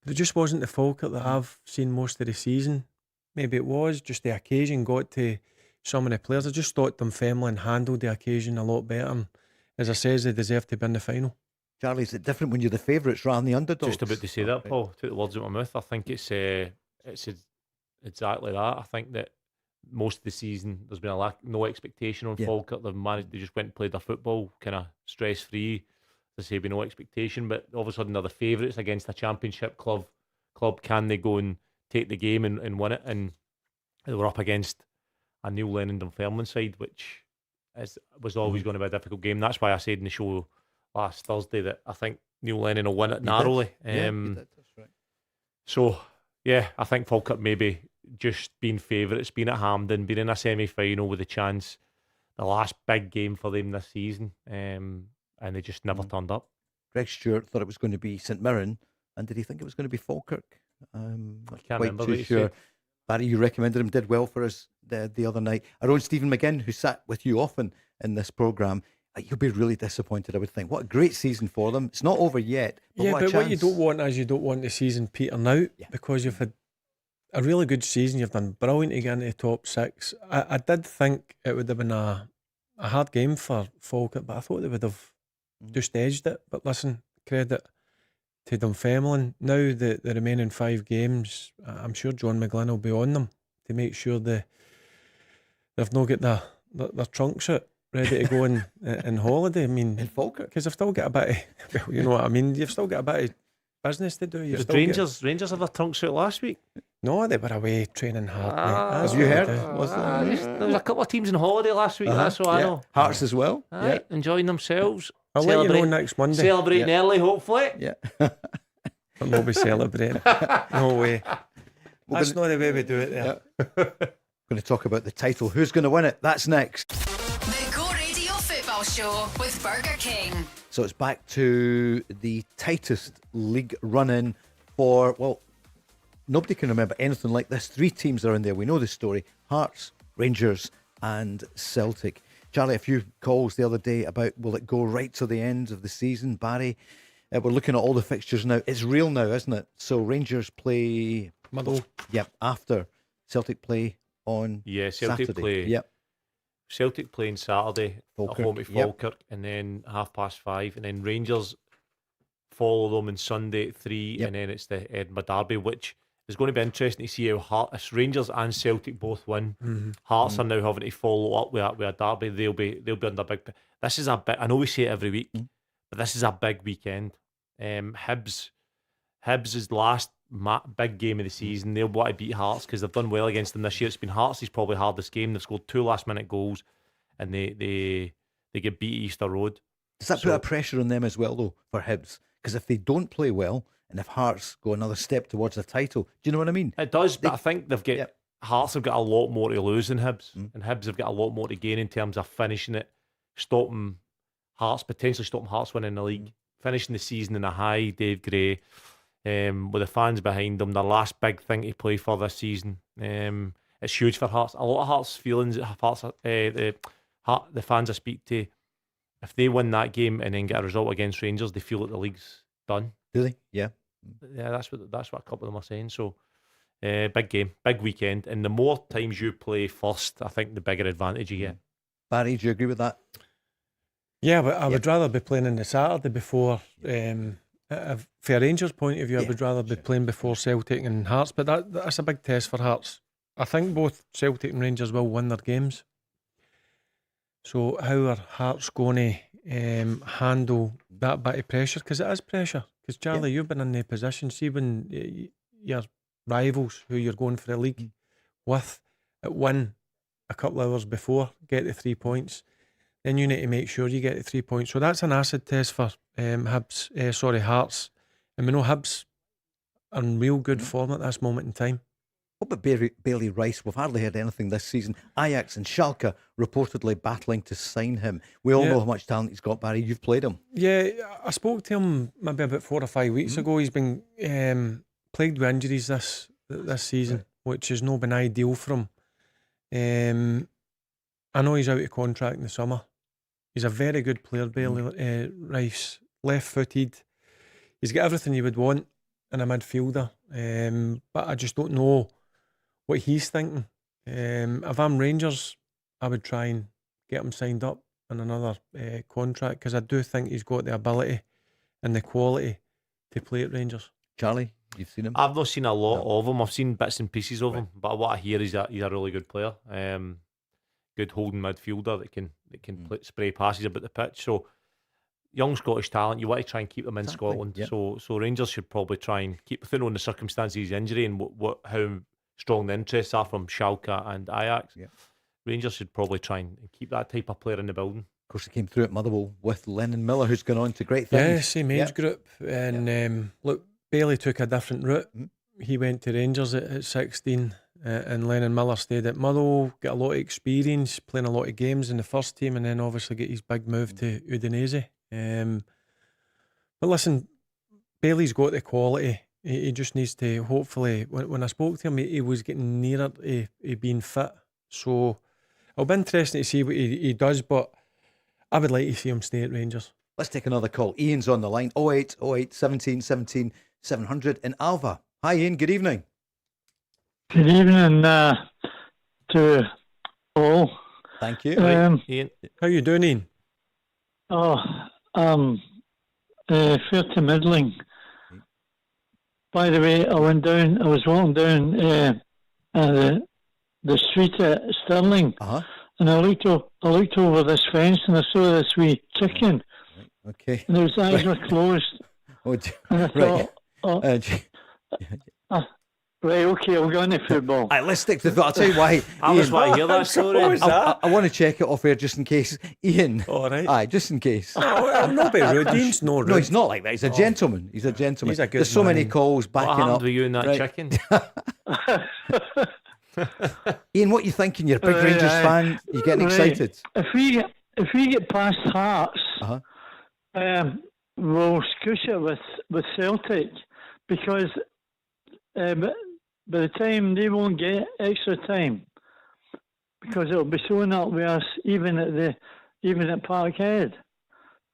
But it just wasn't the Falkirk that I've seen most of the season. Maybe it was just the occasion got to some of the players. I just thought Dunfermline handled the occasion a lot better. And as I says, they deserve to be in the final. Charlie, is it different when you're the favourites rather than the underdogs? Just about to say that, Paul. Took the words out of my mouth. I think it's exactly that. I think that most of the season there's been no expectation on Falkirk. They just went and played their football, kind of stress free. To say, be no expectation, but all of a sudden they're the favourites against a championship club. Can they go and take the game and win it. And they were up against a Neil Lennon Dunfermline side, which was always going to be a difficult game. That's why I said in the show last Thursday that I think Neil Lennon will win it narrowly. You did. That's right. So, yeah, I think Falkirk maybe just being favourites, being at Hampden, being in a semi-final with a chance, the last big game for them this season, and they just never turned up. Greg Stewart thought it was going to be St Mirren, and did he think it was going to be Falkirk? I Not can't quite remember too what you sure. said. Barry, you recommended him, did well for us the other night. Our own Stephen McGinn, who sat with you often in this programme, you'll be really disappointed, I would think. What a great season for them. It's not over yet. But What you don't want is you don't want the season petering out, because you've had a really good season. You've done brilliant to get into the top 6. I did think it would have been a hard game for Falkirk, but I thought they would have just edged it. But listen, credit to Dunfermline. Now the remaining 5 games, I'm sure John McGlynn will be on them to make sure they've not got their trunks out, ready to go in holiday. I mean, in Falkirk, because they've still got a bit of, well, you know what I mean, you've still got a bit of business to do. Did Rangers have their trunks out last week? No, they were away training hard, mate. That's have you what heard? they do. Was there? There was a couple of teams on holiday last week. That's all I know. Hearts as well. Aye, enjoying themselves. I'll let you know next Monday. Celebrating early, hopefully. Yeah. But we'll be celebrating. No way. That's not the way we do it there. Going to talk about the title. Who's going to win it? That's next. The Go Radio Football Show with Burger King. So it's back to the tightest league run-in for, well, nobody can remember anything like this. 3 teams are in there. We know the story. Hearts, Rangers and Celtic. Charlie, a few calls the other day about will it go right to the end of the season? Barry, we're looking at all the fixtures now. It's real now, isn't it? So Rangers play... Muddle. Yep, after Celtic play on Celtic Saturday. play. Yep. Celtic playing Saturday Falkirk, at home to Falkirk, and then 5:30, and then Rangers follow them on Sunday at 3, and then it's the Edinburgh Derby, which is going to be interesting to see how if Rangers and Celtic both win. Hearts are now having to follow up with a derby. They'll be under big. This is a bit. I know we say it every week, but this is a big weekend. Hibs is the last big game of the season. They'll want to beat Hearts because they've done well against them this year. It's been Hearts' probably hardest game. They've scored 2 last-minute goals, and they get beat at Easter Road. Does that put a pressure on them as well, though, for Hibs? Because if they don't play well, and if Hearts go another step towards the title, do you know what I mean? It does, but I think they've got Hearts have got a lot more to lose than Hibs, and Hibs have got a lot more to gain in terms of finishing it, potentially stopping Hearts winning the league, finishing the season in a high. Dave Gray, with the fans behind them, their last big thing to play for this season. It's huge for Hearts. A lot of Hearts' feelings, the fans I speak to, if they win that game and then get a result against Rangers, they feel that the league's done. Do they? Yeah. Yeah, that's what a couple of them are saying. So, big game, big weekend, and the more times you play first, I think the bigger advantage you get. Barry, do you agree with that? Yeah, but I would rather be playing on the Saturday before. From a Rangers' point of view, I would rather be playing before Celtic and Hearts. But that's a big test for Hearts. I think both Celtic and Rangers will win their games. So how are Hearts going to handle that bit of pressure? Because it is pressure. Because Charlie, you've been in the position. See when your rivals, who you're going for the league with, win a couple of hours before, get the 3 points. Then you need to make sure you get the 3 points. So that's an acid test for Hearts. And we know Hibs are in real good form at this moment in time. What about Bailey Rice? We've hardly heard anything this season. Ajax and Schalke reportedly battling to sign him. We all know how much talent he's got, Barry. You've played him. Yeah, I spoke to him maybe about 4 or 5 weeks ago. He's been plagued with injuries this season, which has not been ideal for him. I know he's out of contract in the summer. He's a very good player, Bailey Rice. Left-footed. He's got everything you would want in a midfielder. But I just don't know what he's thinking. If I'm Rangers, I would try and get him signed up on another contract, because I do think he's got the ability and the quality to play at Rangers. Charlie, you've seen him? I've not seen a lot of him. I've seen bits and pieces of him, but what I hear is that he's a really good player. Good holding midfielder that can spray passes about the pitch. So young Scottish talent. You want to try and keep them in Exactly, Scotland. yep. So Rangers should probably try and keep, within on the circumstances of his injury and how strong the interests are from Schalke and Ajax. Yep. Rangers should probably try and keep that type of player in the building. Of course, he came through at Motherwell with Lennon Miller, who's gone on to great Yeah, things. same age group. And look, Bailey took a different route. He went to Rangers at 16, and Lennon Miller stayed at Motherwell, got a lot of experience, playing a lot of games in the first team, and then obviously get his big move to Udinese. But listen, Bailey's got the quality. He just needs to, hopefully, when I spoke to him, he was getting nearer to being fit. So it'll be interesting to see what he does, but I would like to see him stay at Rangers. Let's take another call. Ian's on the line. 08 08 17 17 700 in Alva. Hi, Ian. Good evening. Good evening to all. Thank you. Ian, How you doing, Ian? Fair to middling. By the way, I was walking down the street at Stirling, and I looked over this fence and I saw this wee chicken, Okay. and his eyes were closed, Oh, and I right. thought, right, okay, I'll go on to football. Let's stick to that. I'll tell you why. I just Ian, want to hear that story. What was that? I want to check it off air just in case. Ian. All right. Aye, just in case. I'm not being rude. Ian's no rude. No, he's not like that. He's a gentleman. He's a gentleman. He's a good There's so many man. calls backing What happened up. with you and that Right. chicken? Ian, what are you thinking? You're a big Rangers fan. You getting excited? If we get past Hearts, we'll scoosh it with Celtic, because by the time they won't get extra time, because it'll be sewn up with us even at Parkhead.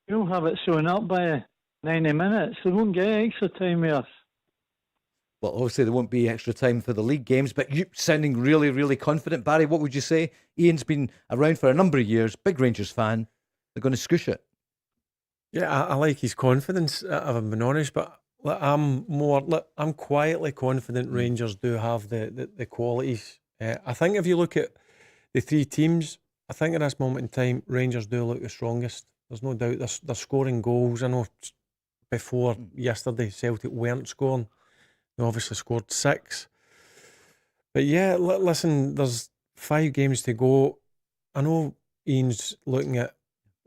You'll have it sewn up by 90 minutes. They won't get extra time with us. Well, obviously there won't be extra time for the league games, but you sounding really, really confident. Barry, what would you say? Ian's been around for a number of years, big Rangers fan. They're going to scoosh it. Yeah, I like his confidence, if I'm being honest, but I'm quietly confident Rangers do have the qualities. I think if you look at the three teams, I think at this moment in time, Rangers do look the strongest. There's no doubt they're scoring goals. I know before yesterday, Celtic weren't scoring. They obviously scored 6. But yeah, listen, there's 5 games to go. I know Ian's looking at,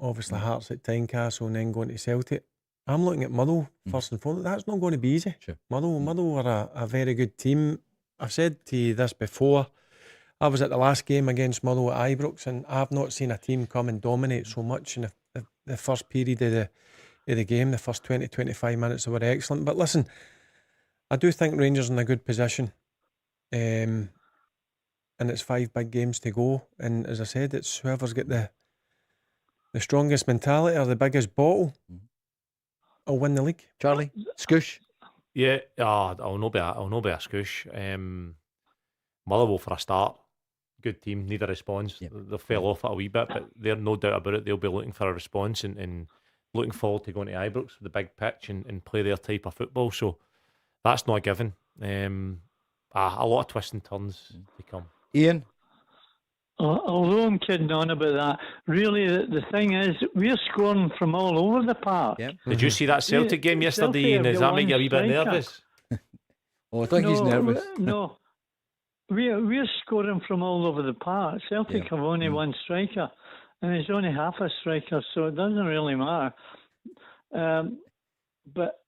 obviously, Hearts at Tynecastle and then going to Celtic. I'm looking at Motherwell first and foremost. That's not going to be easy. Sure. Motherwell are a very good team. I've said to you this before. I was at the last game against Motherwell at Ibrox, and I've not seen a team come and dominate so much in the first period of the game. The first 20-25 minutes they were excellent. But listen, I do think Rangers are in a good position. And it's 5 big games to go. And as I said, it's whoever's got the strongest mentality or the biggest bottle will win the league. Charlie, scoosh. Yeah, I'll not be a scoosh. Motherwell for a start. Good team, need a response. Yep. They fell off it a wee bit, but they're no doubt about it. They'll be looking for a response and looking forward to going to Ibrox with the big pitch and play their type of football. So that's not a given. A lot of twists and turns to come. Ian? Although I'm kidding on about that, really the thing is we're scoring from all over the park. Yep. Did you see that Celtic game yesterday, Ian? Does that make you a wee bit nervous? Oh, I think he's nervous. No, we're scoring from all over the park. Celtic have only one striker, and he's only half a striker, so it doesn't really matter. But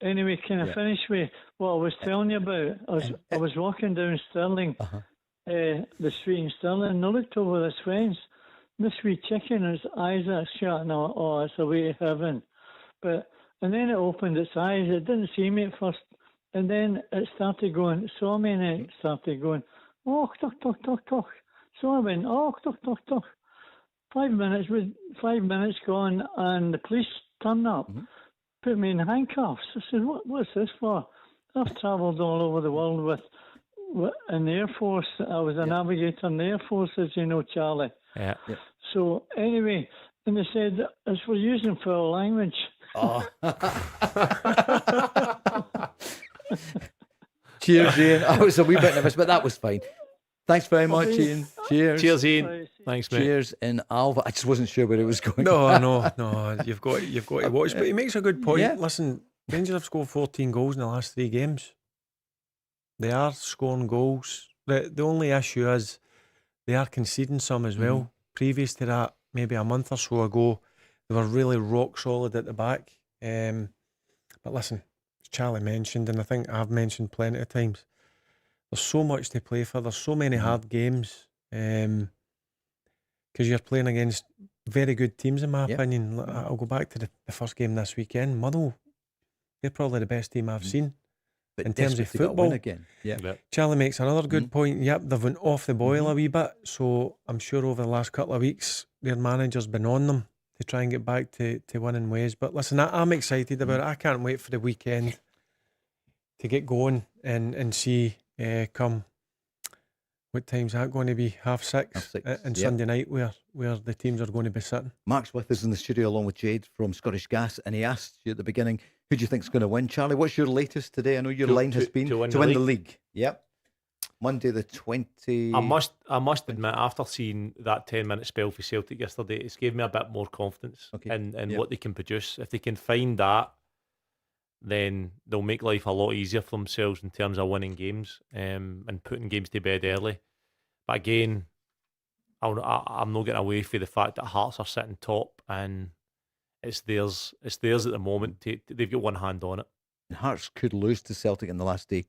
anyway, can I finish with what I was telling you about? I was walking down Stirling, the street in Stirling, and I looked over this fence. This wee chicken, his eyes are shut, and it's a way to heaven. And then it opened its eyes. It didn't see me at first. And then it started going, it saw me, and it started going, oh, tuck, tuck, tuck, tuck. So I went, oh, tuck, tuck, tuck. 5 minutes gone, and the police turned up, put me in handcuffs. I said, what's this for? I've travelled all over the world with in the Air Force. I was a navigator in the Air Force, as you know, Charlie. Yeah. So anyway, and they said, it's for using foul language. Oh. Cheers, Ian. I was a wee bit nervous, but that was fine. Thanks very much, Ian. Cheers. Cheers, Ian. Right. Thanks, mate. Cheers in Alva. I just wasn't sure where it was going. No. You've got to watch. But he makes a good point. Yeah. Listen, Rangers have scored 14 goals in the last 3 games. They are scoring goals. The only issue is they are conceding some as well. Previous to that, maybe a month or so ago, they were really rock solid at the back. But listen, as Charlie mentioned, and I think I've mentioned plenty of times, there's so much to play for. There's so many hard games. Because you're playing against very good teams, in my opinion. I'll go back to the first game this weekend. Motherwell, they're probably the best team I've seen. But in terms of desperate to get a football win again. Yeah. Charlie makes another good point. Yep, they've went off the boil a wee bit. So I'm sure over the last couple of weeks, their manager's been on them to try and get back to winning ways. But listen, I'm excited about it. I can't wait for the weekend to get going and see come. What time's that going to be? 6:30 and Sunday night where the teams are going to be sitting. Mark's with us in the studio along with Jade from Scottish Gas, and he asked you at the beginning, who do you think's going to win? Charlie, what's your latest today? I know your line has been to win the league. Yep. Monday the 20. I must admit, after seeing that 10-minute spell for Celtic yesterday, it's gave me a bit more confidence in what they can produce. If they can find that, then they'll make life a lot easier for themselves in terms of winning games and putting games to bed early. But again, I'm not getting away from the fact that Hearts are sitting top and it's theirs at the moment. They've got one hand on it. And Hearts could lose to Celtic in the last day.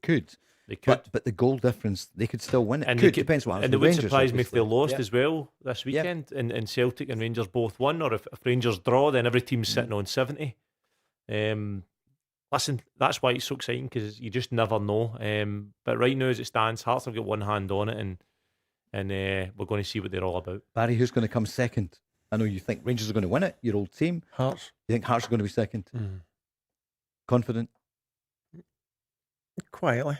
They could. But the goal difference, they could still win it. And Depends what happens. And it with would Rangers, surprise me if they obviously. lost as well this weekend and Celtic and Rangers both won, or if Rangers draw, then every team's sitting on 70. Listen, that's why it's so exciting, because you just never know. But right now, as it stands, Hearts have got one hand on it, and we're going to see what they're all about. Barry, who's going to come second? I know you think Rangers are going to win it, your old team. Hearts. You think Hearts are going to be second? Confident? Quietly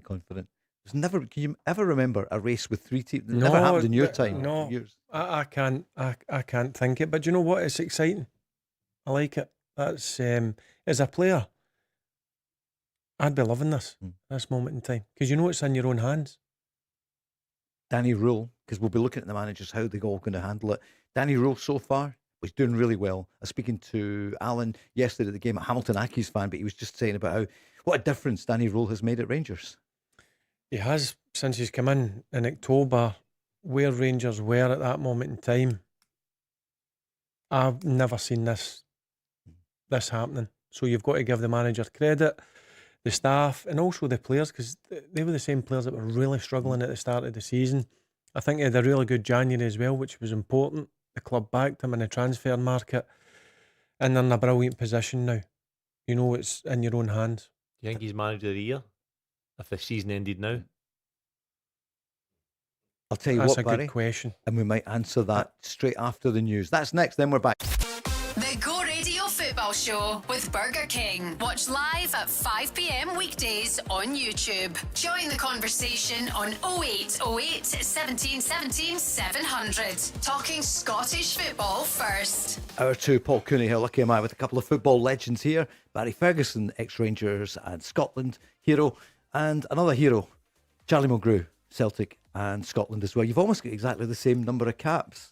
confident. Can you ever remember a race with 3 teams? It never happened in your time. No, Yours. I can't think it. But you know what? It's exciting. I like it. That's as a player, I'd be loving this moment in time, because you know it's in your own hands. Danny Rule, because we'll be looking at the managers, how they're all going to handle it. Danny Rule so far was doing really well. I was speaking to Alan yesterday at the game, a Hamilton Accies fan, but he was just saying about what a difference Danny Rule has made at Rangers. He has, since he's come in October, where Rangers were at that moment in time. I've never seen this happening. So you've got to give the manager credit, the staff, and also the players, because they were the same players that were really struggling at the start of the season. I think they had a really good January as well, which was important. The club backed him in the transfer market, and they're in a brilliant position now. You know, it's in your own hands. Do you think he's manager of the year if the season ended now? I'll tell you That's what, a Barry, good question. and we might answer that straight after the news. That's next, then we're back. The Go Radio Football Show with Burger King. Watch live at 5 p.m. weekdays on YouTube. Join the conversation on 0808 17 17 700. Talking Scottish football first. Hour 2, Paul Cooney here. Lucky am I with a couple of football legends here. Barry Ferguson, ex-Rangers and Scotland hero, and another hero, Charlie Mulgrew, Celtic and Scotland as well. You've almost got exactly the same number of caps,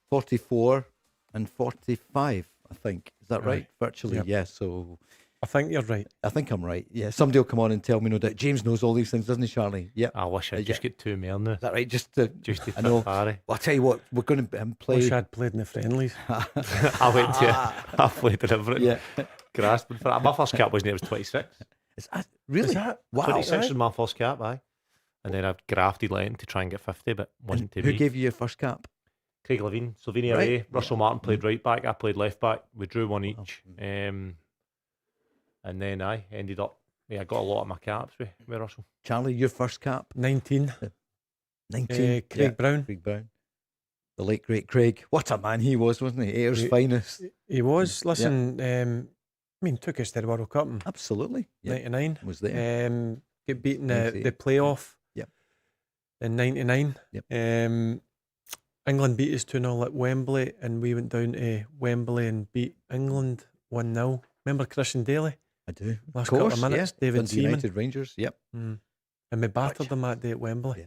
44 and 45, I think. Is that right? Virtually, Yep. yeah. So I think you're right. I think I'm right. Yeah, somebody will come on and tell me, no doubt. James knows all these things, doesn't he, Charlie? Yeah. I wish I'd just get 2 more now. Is that right? Just to Just I know. to Barry. Well, I'll tell you what, we're going to play. Wish I'd played in the friendlies. I played in everything. Yeah. Grasping for that. My first cap wasn't it? It was 26. Really? Is that? Wow. 26 was my first cap, aye. And then I've grafted Lennon to try and get 50, but wasn't to Who be. gave you your first cap? Craig Levine, Slovenia Right. away. Russell Martin played right back. I played left back. We drew one each. And then I ended up, I got a lot of my caps with Russell. Charlie, your first cap? 19. 19. Craig Brown. Craig Brown. The late, great Craig. What a man he was, wasn't he? Ayer's finest. He was. Listen, took us to the World Cup in Absolutely. Yeah. 99. Was there. Get beaten 98. the playoff Yep. in 99. Yep. England beat us 2-0 at Wembley, and we went down to Wembley and beat England 1-0. Remember Christian Daly? I do. Last Of course, couple of minutes, yeah. David Dundee Seaman. United, Rangers, yep. And we battered them that day at Wembley. Yeah.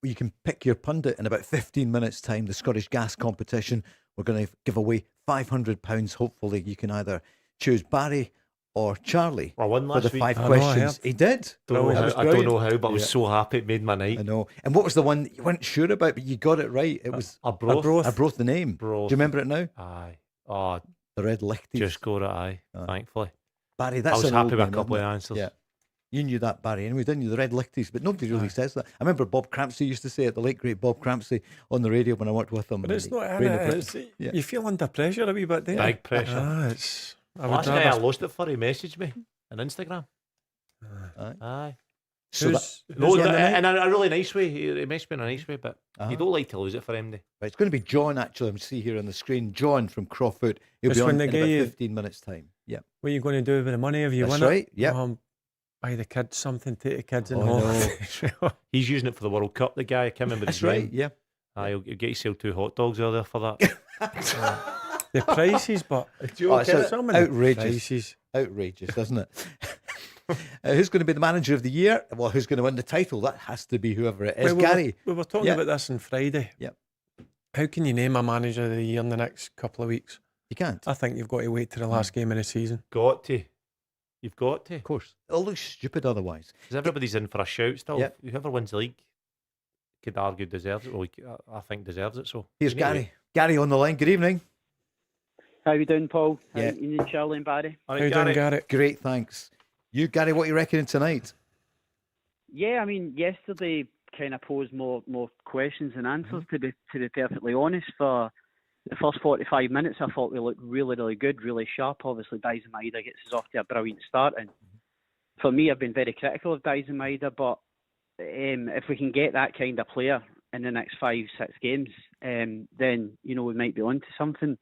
you can pick your pundit in about 15 minutes' time. The Scottish Gas competition. We're going to give away £500. Hopefully, you can either choose Barry or Charlie I won for last the week. 5 I know, I questions. heard. He did. Don't know That was how, I don't brilliant. know how, but I was Yeah. so happy. It made my night. I know. And what was the one that you weren't sure about, but you got it right? It was Arbroath. Arbroath, the name. Arbroath. Do you remember it now? Aye. Oh, The Red Lichties. just got it. Aye. Aye. Thankfully, Barry, that's I was an happy old with a name, couple of isn't it? answers. Yeah. You knew that, Barry, anyway, didn't you? The Red Lichties, but nobody really says that. I remember Bob Crampsey used to say it, the late great Bob Crampsey, on the radio when I worked with him. But it's not in Radio it. Britain. It's, Yeah. You feel under pressure a wee bit, don't you? Big pressure. It's. I would Last guy I rather. lost it for, he messaged me on Instagram. Aye. Aye. So Who's No, on the night? in a really nice way. He messaged me in a nice way, but Uh-huh. you don't like to lose it for MD. Right, it's going to be John, actually. I'm see here on the screen. John from Crawfoot. He'll It's be when on they in get about you- 15 minutes' time. Yeah. What are you going to do with the money if you That's win right, it? yeah. Buy the kids something, take the kids in Oh, home. He's using it for the World Cup, the guy. I can't remember That's his name. right, yeah. Aye, he'll get yourself 2 hot dogs earlier for that. The prices, but Oh, it's some of the outrageous. prices. Outrageous, isn't it? Who's going to be the manager of the year? Well, who's going to win the title? That has to be whoever it is. Well, Gary. we were talking Yeah. about this on Friday. Yep. How can you name a manager of the year in the next couple of weeks? You can't. I think you've got to wait to the last game of the season. Got to. You've got to. Of course. It'll look stupid otherwise. Because everybody's in for a shout still. Yep. Whoever wins the league could argue deserves it. Well, I think deserves it. So Here's you need to Gary. Gary on the line. Good evening. How you doing, Paul? Yeah. How you doing, Charlie and Barry? wait. All How right, you doing, Gary. Garrett? Great, thanks. You, Gary, what are you reckoning tonight? Yeah, I mean, yesterday kind of posed more questions than answers. To be perfectly honest, for the first 45 minutes, I thought we looked really, really good, really sharp. Obviously, Dies and Maida gets us off to a brilliant start, and for me, I've been very critical of Dies and Maida, but if we can get that kind of player in the next 5-6 games, then we might be onto something.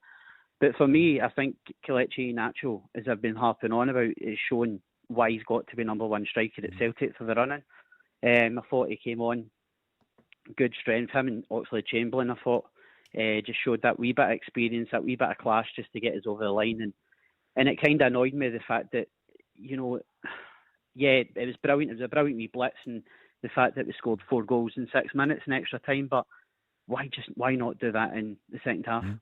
But for me, I think Kelechi Iheanacho, as I've been harping on about, is showing why he's got to be number one striker at Celtic for the running. I thought he came on good strength. Him and Oxlade-Chamberlain, I thought, just showed that wee bit of experience, that wee bit of class just to get us over the line. And it kind of annoyed me, the fact that, it was brilliant. It was a brilliant wee blitz, and the fact that we scored 4 goals in 6 minutes in extra time. But why not do that in the second half? Mhm.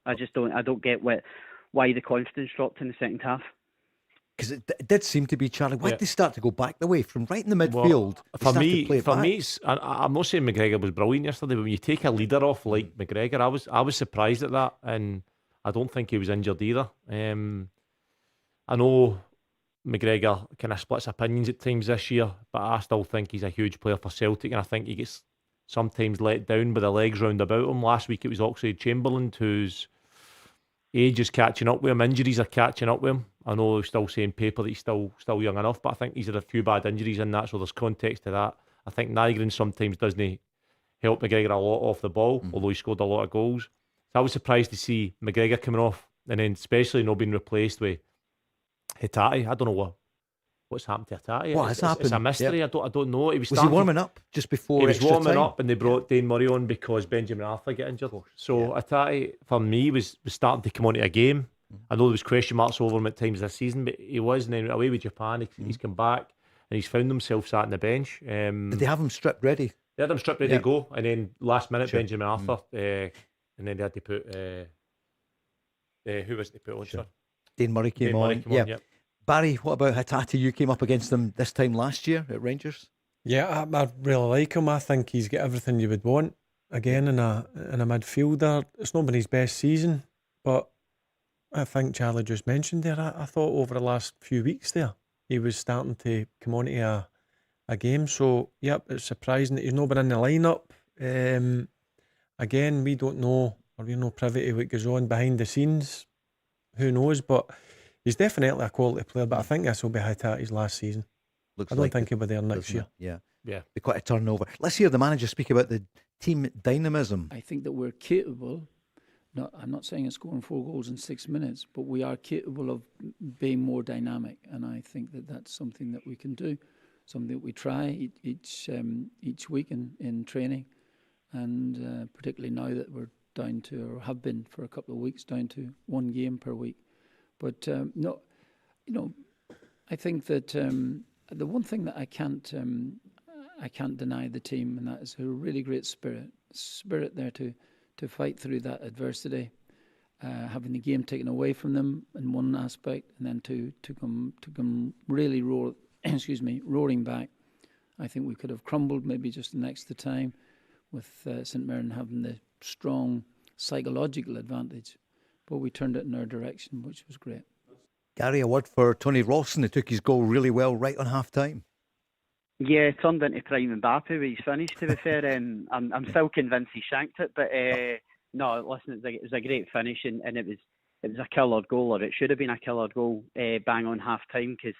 I don't get why the confidence dropped in the second half. Because it did seem to be, Charlie. Why Yeah. did they start to go back the way from right in the Well, midfield? They For started me, to play it back. it's, I'm not saying McGregor was brilliant yesterday, but when you take a leader off like McGregor, I was surprised at that, and I don't think he was injured either. I know McGregor kind of splits opinions at times this year, but I still think he's a huge player for Celtic, and I think he gets sometimes let down by the legs round about him. Last week it was Oxlade-Chamberlain, whose age is catching up with him, injuries are catching up with him. I know they're still saying paper that he's still young enough, but I think he's had a few bad injuries in that, so there's context to that. I think Nygren sometimes doesn't help McGregor a lot off the ball, although he scored a lot of goals. So I was surprised to see McGregor coming off, and then especially not being replaced with Hitati. I don't know what's happened to Hitati. What has It's a happened? mystery. Yep. I don't know. He Was he warming up just before He was extra warming time? up, and they brought Dane Murray on because Benjamin Arthur got injured. So Hitati, for me, was starting to come onto a game. I know there was question marks over him at times this season, but he was, and then away with Japan, he's come back, and he's found himself sat on the bench. Did they have him stripped ready? They had him stripped ready Yeah. to go, and then last minute Sure. Benjamin Arthur, and then they had to put who was they put on? Sure. Sir? Dane Murray came Dane on. Murray came yeah. on, yep. Barry, what about Hitati? You came up against them this time last year at Rangers. Yeah, I really like him. I think he's got everything you would want. Again, in a midfielder, it's not been his best season, but I think Charlie just mentioned there. I thought over the last few weeks there, he was starting to come onto a game. So, yep, it's surprising that he's not been in the lineup. Again, we don't know, or we're not privy to what goes on behind the scenes. Who knows? But he's definitely a quality player. But I think this will be Hitati's last season. Looks I don't like think it, he'll be there next doesn't year. it? Yeah. Yeah. Be quite a turnover. Let's hear the manager speak about the team dynamism. I think that we're capable. I'm not saying it's scoring 4 goals in 6 minutes, but we are capable of being more dynamic, and I think that that's something that we can do, something that we try each week in training, and particularly now that we're down to, or have been for a couple of weeks, down to 1 game per week. But I think that the one thing that I can't I can't deny the team, and that is a really great spirit there to fight through that adversity, having the game taken away from them in one aspect, and then to come really roaring back. I think we could have crumbled maybe just next to time, with St Mirren having the strong psychological advantage, but we turned it in our direction, which was great. Gary, a word for Tony Rawson, who took his goal really well right on half time. Yeah, it turned into prime Mbappe with his finish, to be fair. I'm still convinced he shanked it, but no, listen, it was a great finish, and it was a killer goal, or it should have been a killer goal, bang on half time, because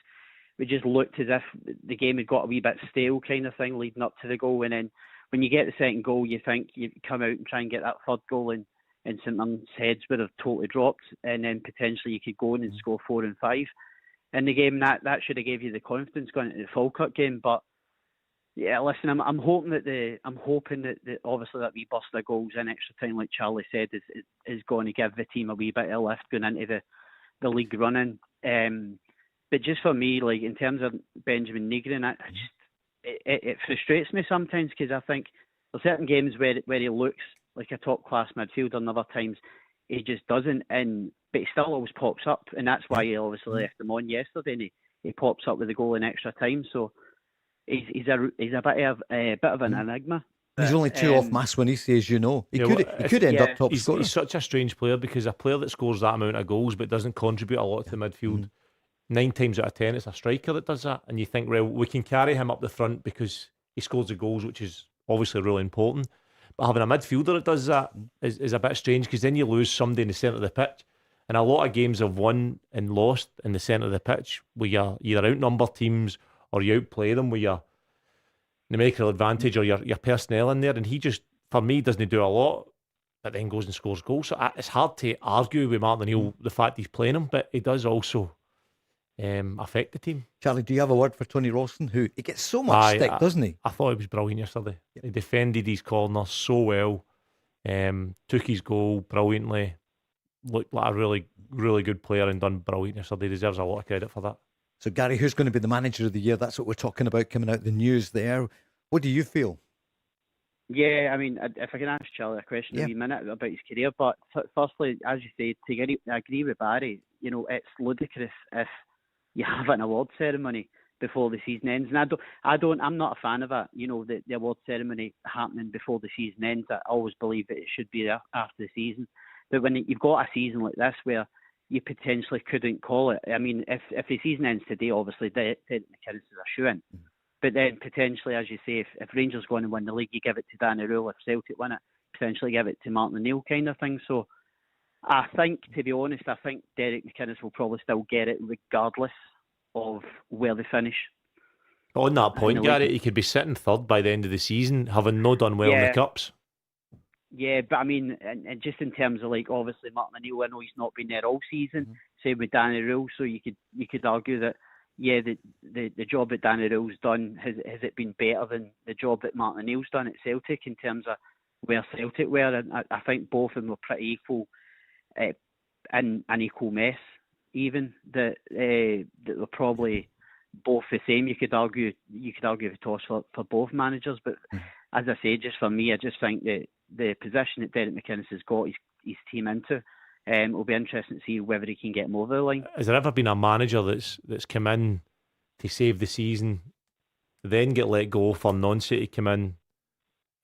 we just looked as if the game had got a wee bit stale, kind of thing, leading up to the goal. And then when you get the second goal, you think you come out and try and get that third goal, and St Mirren's heads would have totally dropped, and then potentially you could go in and score 4 and 5 in the game. That should have gave you the confidence going into the Falkirk game. But yeah, listen, I'm hoping that obviously that wee burst of goals in extra time, like Charlie said, is going to give the team a wee bit of lift going into the league running. But just for me, like in terms of Benjamin Negrin, it frustrates me sometimes, because I think there's certain games where he looks like a top class midfielder, and other times he just doesn't. But he still always pops up, and that's why he obviously left him on yesterday. And he pops up with a goal in extra time, so he's a bit of an enigma. He's only 2 off Maswanisi, as you know. He could end up top scorer. He's such a strange player, because a player that scores that amount of goals but doesn't contribute a lot to the midfield, 9 times out of 10 it's a striker that does that. And you think, well, we can carry him up the front because he scores the goals, which is obviously really important. But having a midfielder that does that is a bit strange, because then you lose somebody in the centre of the pitch. And a lot of games have won and lost in the centre of the pitch, where you either outnumber teams or you outplay them with your numerical advantage or your personnel in there. And he just, for me, doesn't do a lot, but then goes and scores goals. So it's hard to argue with Martin O'Neill the fact he's playing him, but he does also affect the team. Charlie, do you have a word for Tony Rawson, who he gets so much stick, doesn't he? I thought he was brilliant yesterday. He defended his corner so well, took his goal brilliantly, looked like a really, really good player, and done brilliant yesterday. He deserves a lot of credit for that. So Gary, who's going to be the manager of the year? That's what we're talking about coming out the news there. What do you feel? Yeah, I mean, if I can ask Charlie a question in a wee minute about his career, but firstly, as you say, I agree with Barry. You know, it's ludicrous if you have an award ceremony before the season ends, and I'm not a fan of it. You know, the award ceremony happening before the season ends. I always believe that it should be there after the season. But when you've got a season like this where you potentially couldn't call it, I mean, if the season ends today, obviously Derek McInnes is a shoo-in. But then potentially, as you say, if Rangers go on and win the league, you give it to Danny Rule. If Celtic win it, potentially give it to Martin O'Neill, kind of thing. So I think, to be honest, Derek McInnes will probably still get it regardless of where they finish. On that point, Gary, he could be sitting third by the end of the season, having not done well in the Cups. Yeah, but I mean, and just in terms of, like, obviously Martin O'Neill, I know he's not been there all season, same with Danny Rule, so you could argue that, yeah, the job that Danny Rule's done, has it been better than the job that Martin O'Neill's done at Celtic in terms of where Celtic were? And I think both of them were pretty equal, in an equal mess, even, that were probably both the same. You could argue the toss for both managers, but as I say, just for me, I just think that the position that Derek McInnes has got his team into, it'll be interesting to see whether he can get them over the line. Has there ever been a manager that's come in to save the season, then get let go for non-City come in,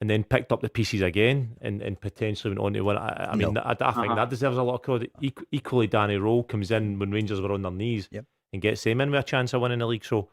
and then picked up the pieces again and potentially went on to win? I mean, I think that deserves a lot of credit. Equally, Danny Rowe comes in when Rangers were on their knees and gets them in with a chance of winning the league. So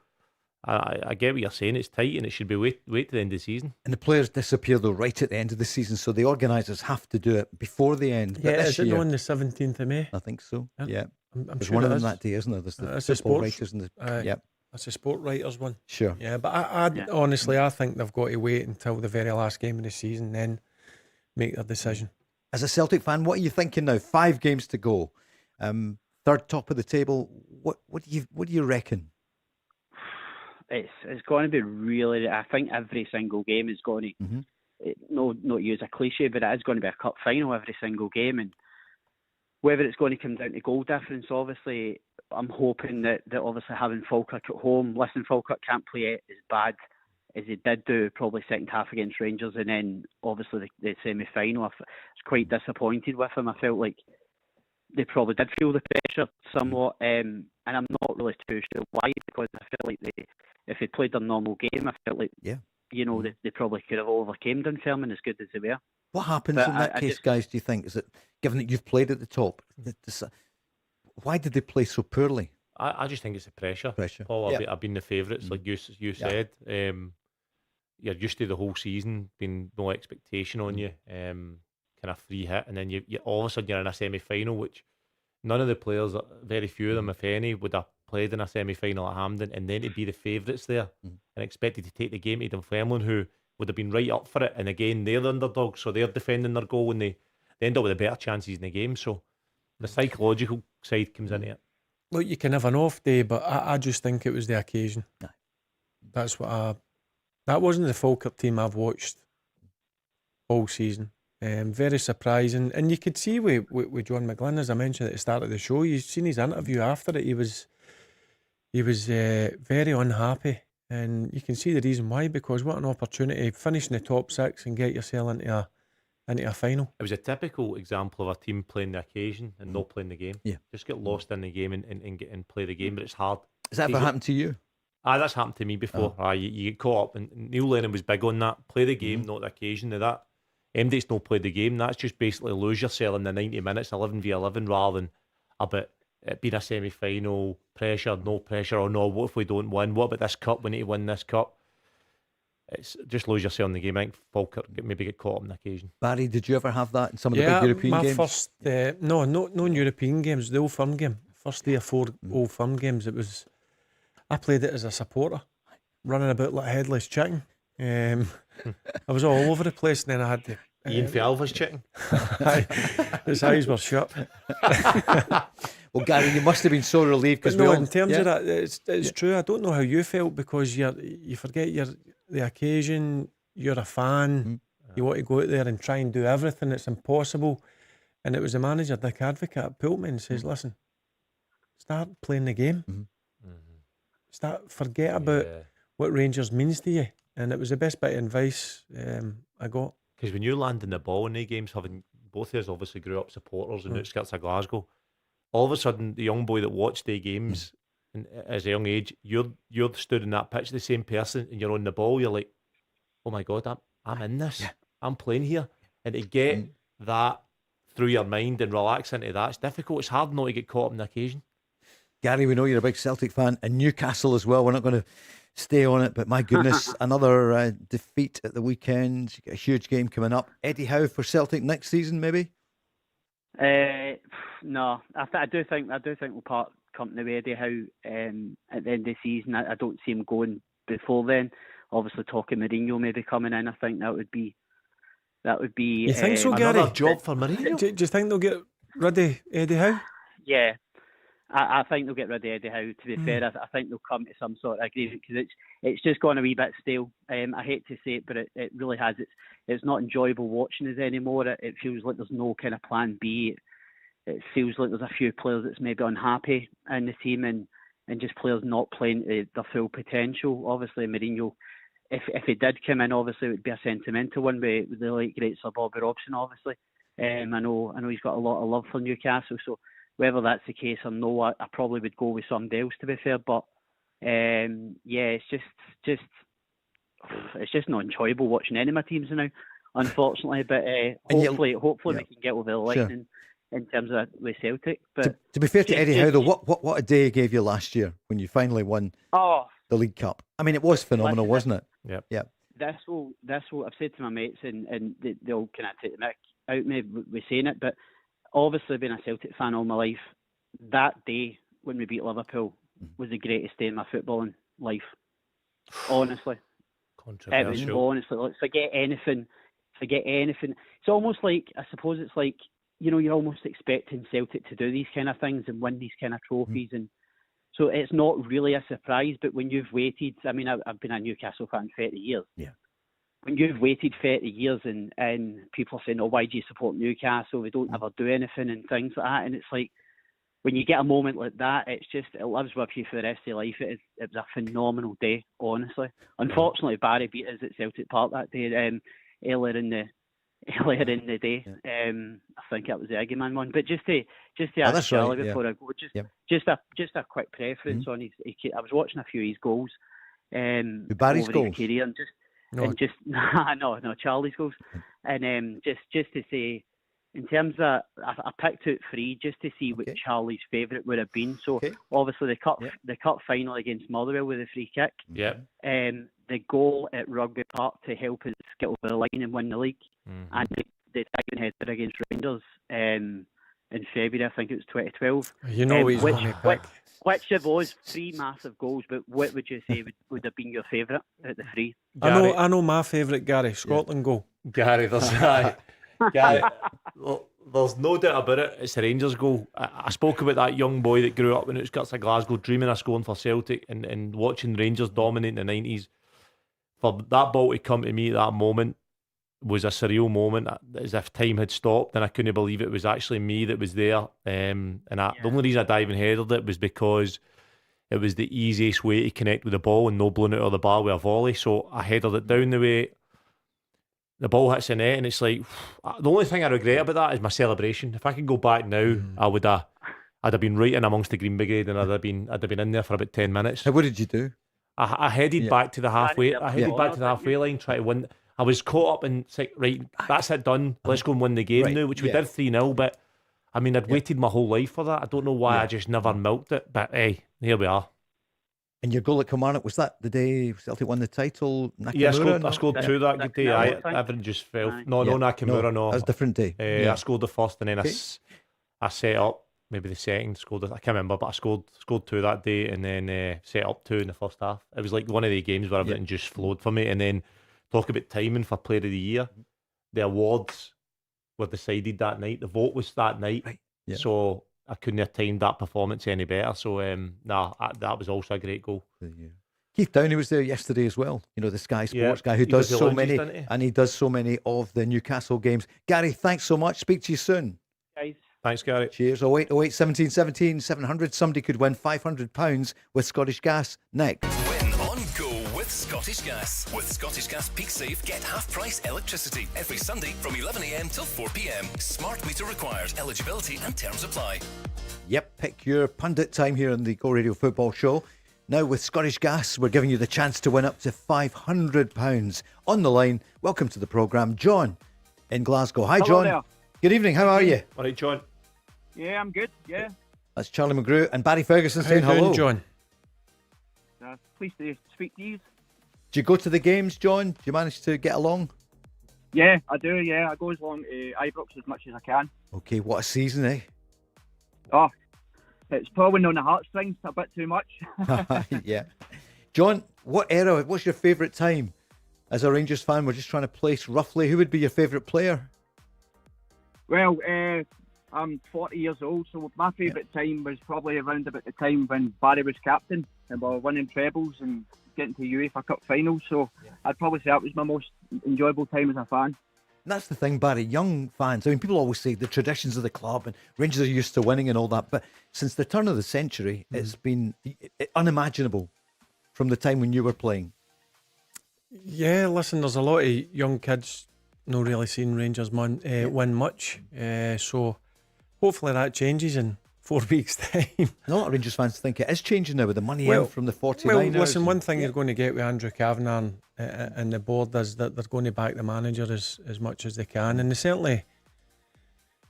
I get what you're saying. It's tight and it should be wait to the end of the season. And the players disappear though right at the end of the season, so the organisers have to do it before the end. Yeah, is it on the 17th of May? I think so. Yeah, I'm there's sure one of it them is. that day, isn't there? There's the It's a football sports writers and the that's a sport writers one. Sure. Yeah, but I honestly, I think they've got to wait until the very last game of the season, then make their decision. As a Celtic fan, what are you thinking now? 5 games to go, third top of the table. What do you reckon? It's going to be really. I think every single game is going to. Not use a cliche, but it is going to be a cup final every single game, and whether it's going to come down to goal difference, obviously, I'm hoping that obviously having Falkirk at home. Listen, Falkirk can't play as bad as he did do probably second half against Rangers, and then obviously the semi-final. I was quite disappointed with him. I felt like they probably did feel the pressure somewhat, and I'm not really too sure why, because I felt like if they played their normal game, I felt like they probably could have overcame Dunfermline as good as they were. What happens in that case, guys, do you think? Is it, given that you've played at the top, why did they play so poorly? I just think it's the pressure. Paul, I've been the favourites, like you said. You're used to the whole season being no expectation on you, kind of free hit, and then you all of a sudden you're in a semi-final, which none of the players, very few of them, if any, would have played in a semi-final at Hampden, and then to be the favourites there and expected to take the game to Dunfermline, who would have been right up for it, and again they're the underdogs, so they're defending their goal, and they end up with the better chances in the game. So the psychological side comes into it. Look, you can have an off day, but I just think it was the occasion. That's what that wasn't the Falkirk team I've watched all season. Very surprising, and you could see with John McGlynn, as I mentioned at the start of the show, you've seen his interview after it. He was very unhappy, and you can see the reason why, because what an opportunity, finish in the top six and get yourself into a final. It was a typical example of a team playing the occasion and not playing the game. Just get lost in the game and play the game, but it's hard. Has that ever happened to you? That's happened to me before. You get caught up, and Neil Lennon was big on that. Play the game, not the occasion. Now that MD's not played the game, that's just basically lose yourself in the 90 minutes, 11v11, rather than about it being a semi-final, pressure, no pressure, or no, what if we don't win? What about this cup? We need to win this cup. It's just lose yourself in the game. I think Falkirk maybe get caught up on the occasion. Barry, did you ever have that in some of the big European games? My first, no European games, the Old Firm game. First day of 4 Old Firm games, I played it as a supporter, running about like a headless chicken. I was all over the place, and then I had to... Ian Fialva's chicken. His eyes were shut. Well, Gary, you must have been so relieved, because in terms of that, it's true. I don't know how you felt, because you forget the occasion. You're a fan. You want to go out there and try and do everything. It's impossible. And it was the manager, Dick Advocate at Pultman, says, "Listen, start playing the game. Forget about what Rangers means to you." And it was the best bit of advice I got. Because when you're landing the ball in the games, having both of us obviously grew up supporters in the outskirts of Glasgow, all of a sudden the young boy that watched the games as a young age, you're stood in that pitch, the same person, and you're on the ball. You're like, oh my God, I'm in this. I'm playing here, and to get that through your mind and relax into that, it's difficult. It's hard not to get caught up in the occasion. Gary, we know you're a big Celtic fan, and Newcastle as well. We're not going to stay on it, but my goodness, another defeat at the weekend. You get a huge game coming up. Eddie Howe for Celtic next season, maybe? No, I do think we'll part company with Eddie Howe at the end of the season. I don't see him going before then. Obviously, talking Mourinho maybe coming in, I think that would be. You think so, Gary? Another job for Mourinho. Do you think they'll get rid of Eddie Howe? Yeah. I think they'll get rid of Eddie Howe, to be fair. I think they'll come to some sort of agreement, because it's just gone a wee bit stale. I hate to say it, but it really has. It's not enjoyable watching us anymore. It feels like there's no kind of plan B. It feels like there's a few players that's maybe unhappy in the team, and just players not playing to their full potential. Obviously, Mourinho, if he did come in, obviously it would be a sentimental one with the late great Sir Bobby Robson, obviously. I know he's got a lot of love for Newcastle, so whether that's the case or no, I probably would go with somebody else, to be fair. But it's just not enjoyable watching any of my teams now, unfortunately. But hopefully we can get over the line in terms of with Celtic. But to be fair to Eddie Howe, though, what a day he gave you last year when you finally won the League Cup. I mean, it was phenomenal, wasn't it? Yeah. That's what I've said to my mates, and they'll kind of take the mick out me with saying it, but obviously, being a Celtic fan all my life, that day when we beat Liverpool was the greatest day in my footballing life. Honestly. Controversial. It was, honestly, like, forget anything. It's almost like, I suppose it's like, you're almost expecting Celtic to do these kind of things and win these kind of trophies. And so it's not really a surprise, but when you've waited, I mean, I've been a Newcastle fan 30 years. Yeah. When you've waited 30 years and people are saying, "Oh, why do you support Newcastle? They don't ever do anything," and things like that. And it's like, when you get a moment like that, it lives with you for the rest of your life. It was a phenomenal day, honestly. Unfortunately, Barry beat us at Celtic Park that day, earlier in the day. I think it was the Eggman one. But just to ask Charlie before I go, just a quick preference on his. I was watching a few of his goals. Barry's over goals? his career, no, Charlie's goals, and just to say. In terms of, I picked out 3 just to see what Charlie's favourite would have been. So obviously the cup final against Motherwell with a free kick. Yeah. The goal at Rugby Park to help us get over the line and win the league, and the diving header against Rangers in February. I think it was 2012. You know what he's going to pick. Which of those 3 massive goals? But what would you say would have been your favourite at the 3? I know my favourite, Gary. Scotland goal. Gary, Gary, there's no doubt about it. It's the Rangers goal. I spoke about that young boy that grew up in the outskirts of Glasgow, dreaming of scoring for Celtic and watching Rangers dominate in the 90s. For that ball to come to me at that moment was a surreal moment, as if time had stopped, and I couldn't believe it was actually me that was there. The only reason I diving headed it was because it was the easiest way to connect with the ball and no blowing it out of the bar with a volley. So I headed it down the way. The ball hits the net, and it's like, the only thing I regret about that is my celebration. If I could go back now, I'd have been right in amongst the Green Brigade, and I'd have been in there for about 10 minutes. What did you do? I headed back to the halfway. I headed back to the halfway line, trying to win. I was caught up in, right, that's it, done. Let's go and win the game now, which we did 3-0. But I mean, I'd waited my whole life for that. I don't know why I just never milked it. But hey, here we are. And your goal at Kilmarnock, was that the day Celtic won the title? Nakamura, I scored 2 that day. Everything just fell. No, Nakamura, no. That was a different day. I scored the first, and then I set up maybe the second. Scored, I can't remember, but I scored 2 that day, and then set up 2 in the first half. It was like one of the games where everything just flowed for me. And then talk about timing for Player of the Year. The awards were decided that night. The vote was that night. Right. Yeah. So I couldn't have timed that performance any better. So, that was also a great goal. Keith Downey was there yesterday as well. You know, the Sky Sports guy who does so many, and he does so many of the Newcastle games. Gary, thanks so much. Speak to you soon. Guys. Thanks, Gary. Cheers. 08 08 17 17 700. Somebody could win £500 with Scottish Gas next. Win on Go with Scottish Gas. With Scottish Gas Peak Save, get half-price electricity every Sunday from 11 a.m. till 4 p.m. Smart meter required. Eligibility and terms apply. Yep, pick your pundit time here on the Go Radio Football Show. Now with Scottish Gas, we're giving you the chance to win up to £500. On the line, welcome to the programme, John in Glasgow. Hi, John. There. Good evening, how are you? All right, John. Yeah, I'm good, yeah. That's Charlie Mulgrew and Barry Ferguson How saying you doing, hello. John? Pleased to speak to you. Do you go to the games, John? Do you manage to get along? Yeah, I do, yeah. I go along to Ibrox as much as I can. Okay, what a season, eh? Oh, it's probably on the heartstrings a bit too much. Yeah. John, what's your favourite time? As a Rangers fan, we're just trying to place roughly, who would be your favourite player? Well, I'm 40 years old, so my favourite time was probably around about the time when Barry was captain and we were winning trebles and getting to UEFA Cup finals. So I'd probably say that was my most enjoyable time as a fan. And that's the thing, Barry, young fans, I mean, people always say the traditions of the club and Rangers are used to winning and all that, but since the turn of the century, it's been unimaginable from the time when you were playing. Yeah, listen, there's a lot of young kids not really seen Rangers win much, so hopefully that changes in 4 weeks' time. A lot of Rangers fans think it is changing now with the money in from the 49ers. Well, listen, one thing you're going to get with Andrew Kavanagh and the board is that they're going to back the manager as much as they can, and they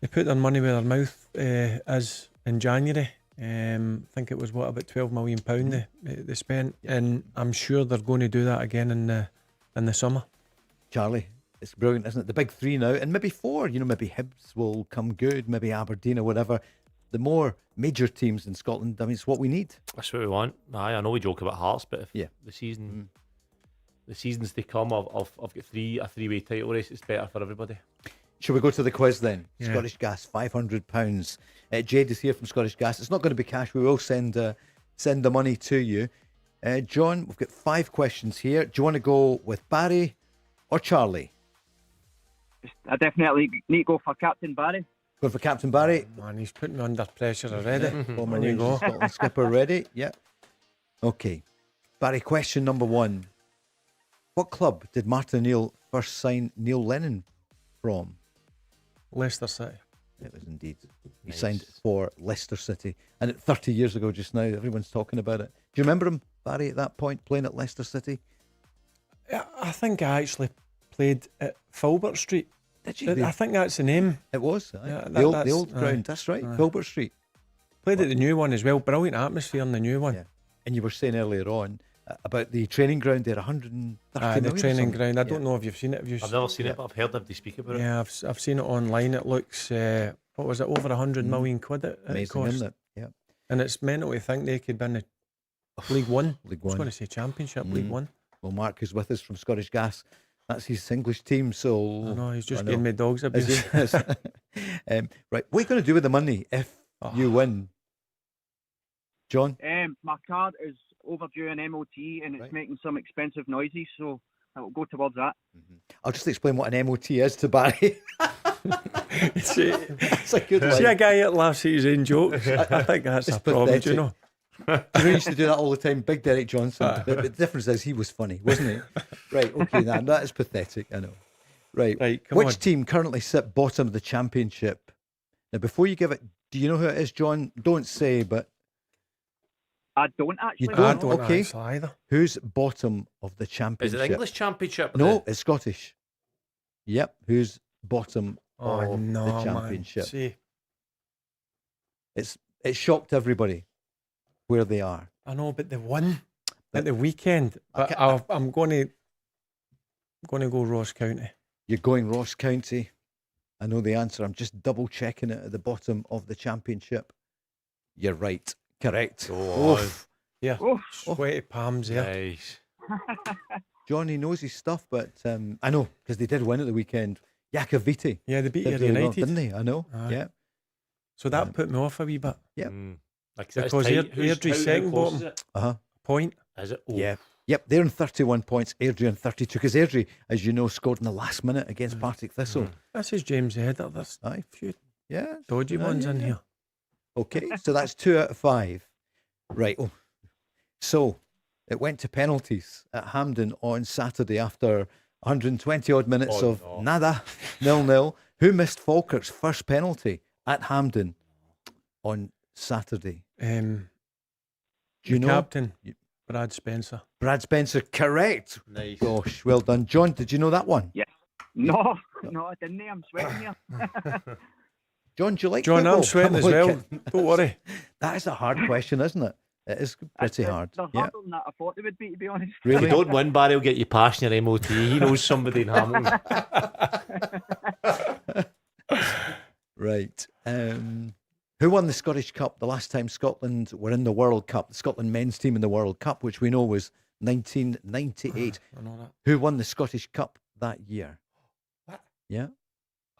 put their money where their mouth is in January. I think it was about £12 million they spent, and I'm sure they're going to do that again in the summer. Charlie, it's brilliant, isn't it? The big 3 now, and maybe 4. You know, maybe Hibs will come good, maybe Aberdeen or whatever. The more major teams in Scotland, I mean, it's what we need. That's what we want. I know we joke about Hearts, but if the seasons to come, I've got a 3-way title race. It's better for everybody. Shall we go to the quiz then? Yeah. Scottish Gas, £500. Jade is here from Scottish Gas. It's not going to be cash. We will send the money to you. John, we've got 5 questions here. Do you want to go with Barry or Charlie? I definitely need to go for Captain Barry. Going for Captain Barry. Man, he's putting me under pressure already. Former On you Rangers go. Scotland skipper ready. Yeah. Okay. Barry, question number 1. What club did Martin O'Neill first sign Neil Lennon from? Leicester City. It was indeed. He Nice. signed for Leicester City. And 30 years ago just now, everyone's talking about it. Do you remember him, Barry, at that point, playing at Leicester City? Yeah, I think I actually played at Filbert Street. Did you? I think that's the name. It was. Yeah, the old aye. ground. That's right. Aye. Filbert Street. Played at the new one as well. Brilliant atmosphere in the new one. Yeah. And you were saying earlier on about the training ground there, 130 The million or training something. ground. I don't know if you've seen it. Have you? I've never seen it, but I've heard everybody speak about it. Yeah, I've seen it online. It looks, what was it, over 100 million quid it Amazing, cost. isn't it? Yeah. And it's mental to think they could win the League One. League I was One. going to say Championship, League One. Well, Mark is with us from Scottish Gas. That's his English team, so... I know, he's just I giving me dogs Is he? abuse. Right, what are you going to do with the money if you win? John? My car is overdue an MOT and it's making some expensive noises, so I will go towards that. I'll just explain what an MOT is to Barry. See, That's a good see a line. guy that laughs at his own jokes. I think that's It's a problem, do you pathetic. know? You know, he used to do that all the time. Big Derek Johnson. The difference is he was funny, wasn't he? Right, okay, now that is pathetic, I know. Right, Come which on. team currently sit bottom of the championship? Now, before you give it, do you know who it is, John? Don't say, but I don't actually. You know. I don't? don't Okay. actually either. who's bottom of the Is championship? it the English Championship? No, it's Scottish. Yep, who's bottom Oh, of no, the man. championship? See, It shocked everybody where they are. I know, but they won at the weekend. But Okay. I'm going to go Ross County. You're going Ross County. I know the answer. I'm just double checking it at the bottom of the championship. You're right. Correct. Oof. Yeah, Oof. sweaty palms there. Nice. Johnny knows his stuff, but I know because they did win at the weekend. Yakoviti. Yeah, they beat Did you really well, United. didn't they? I know. Aye. Yeah. So that put me off a wee bit. Yep. Like I said, it's Because tight. Airdrie's second close bottom. is it? Uh-huh. Point. Is it? Oh. Yeah. Yep, they're on 31 points. Airdrie on 32. Because Airdrie, as you know, scored in the last minute against Partick Thistle. This is James Header. There's Aye. a few Yeah. dodgy ones in here. Okay, so that's 2 out of 5. Right. Oh. So it went to penalties at Hampden on Saturday after 120 odd minutes of nada, 0-0. Who missed Falkirk's first penalty at Hampden on Saturday? Do you know? Captain, Brad Spencer. Brad Spencer, correct. Nice. Gosh, well done. John, did you know that one? Yes. No, I didn't. I'm sweating here. John, do you like John, football? I'm sweating as I'm well. looking. Don't worry. That is a hard question, isn't it? It is pretty hard. They're Yeah. harder than that I thought they would be, to be honest. If you Really? don't win, Barry will get you past your MOT. He knows somebody in Hamilton. Right. Who won the Scottish Cup the last time Scotland were in the World Cup? The Scotland men's team in the World Cup, which we know was 1998. I know that. Who won the Scottish Cup that year? What? Yeah.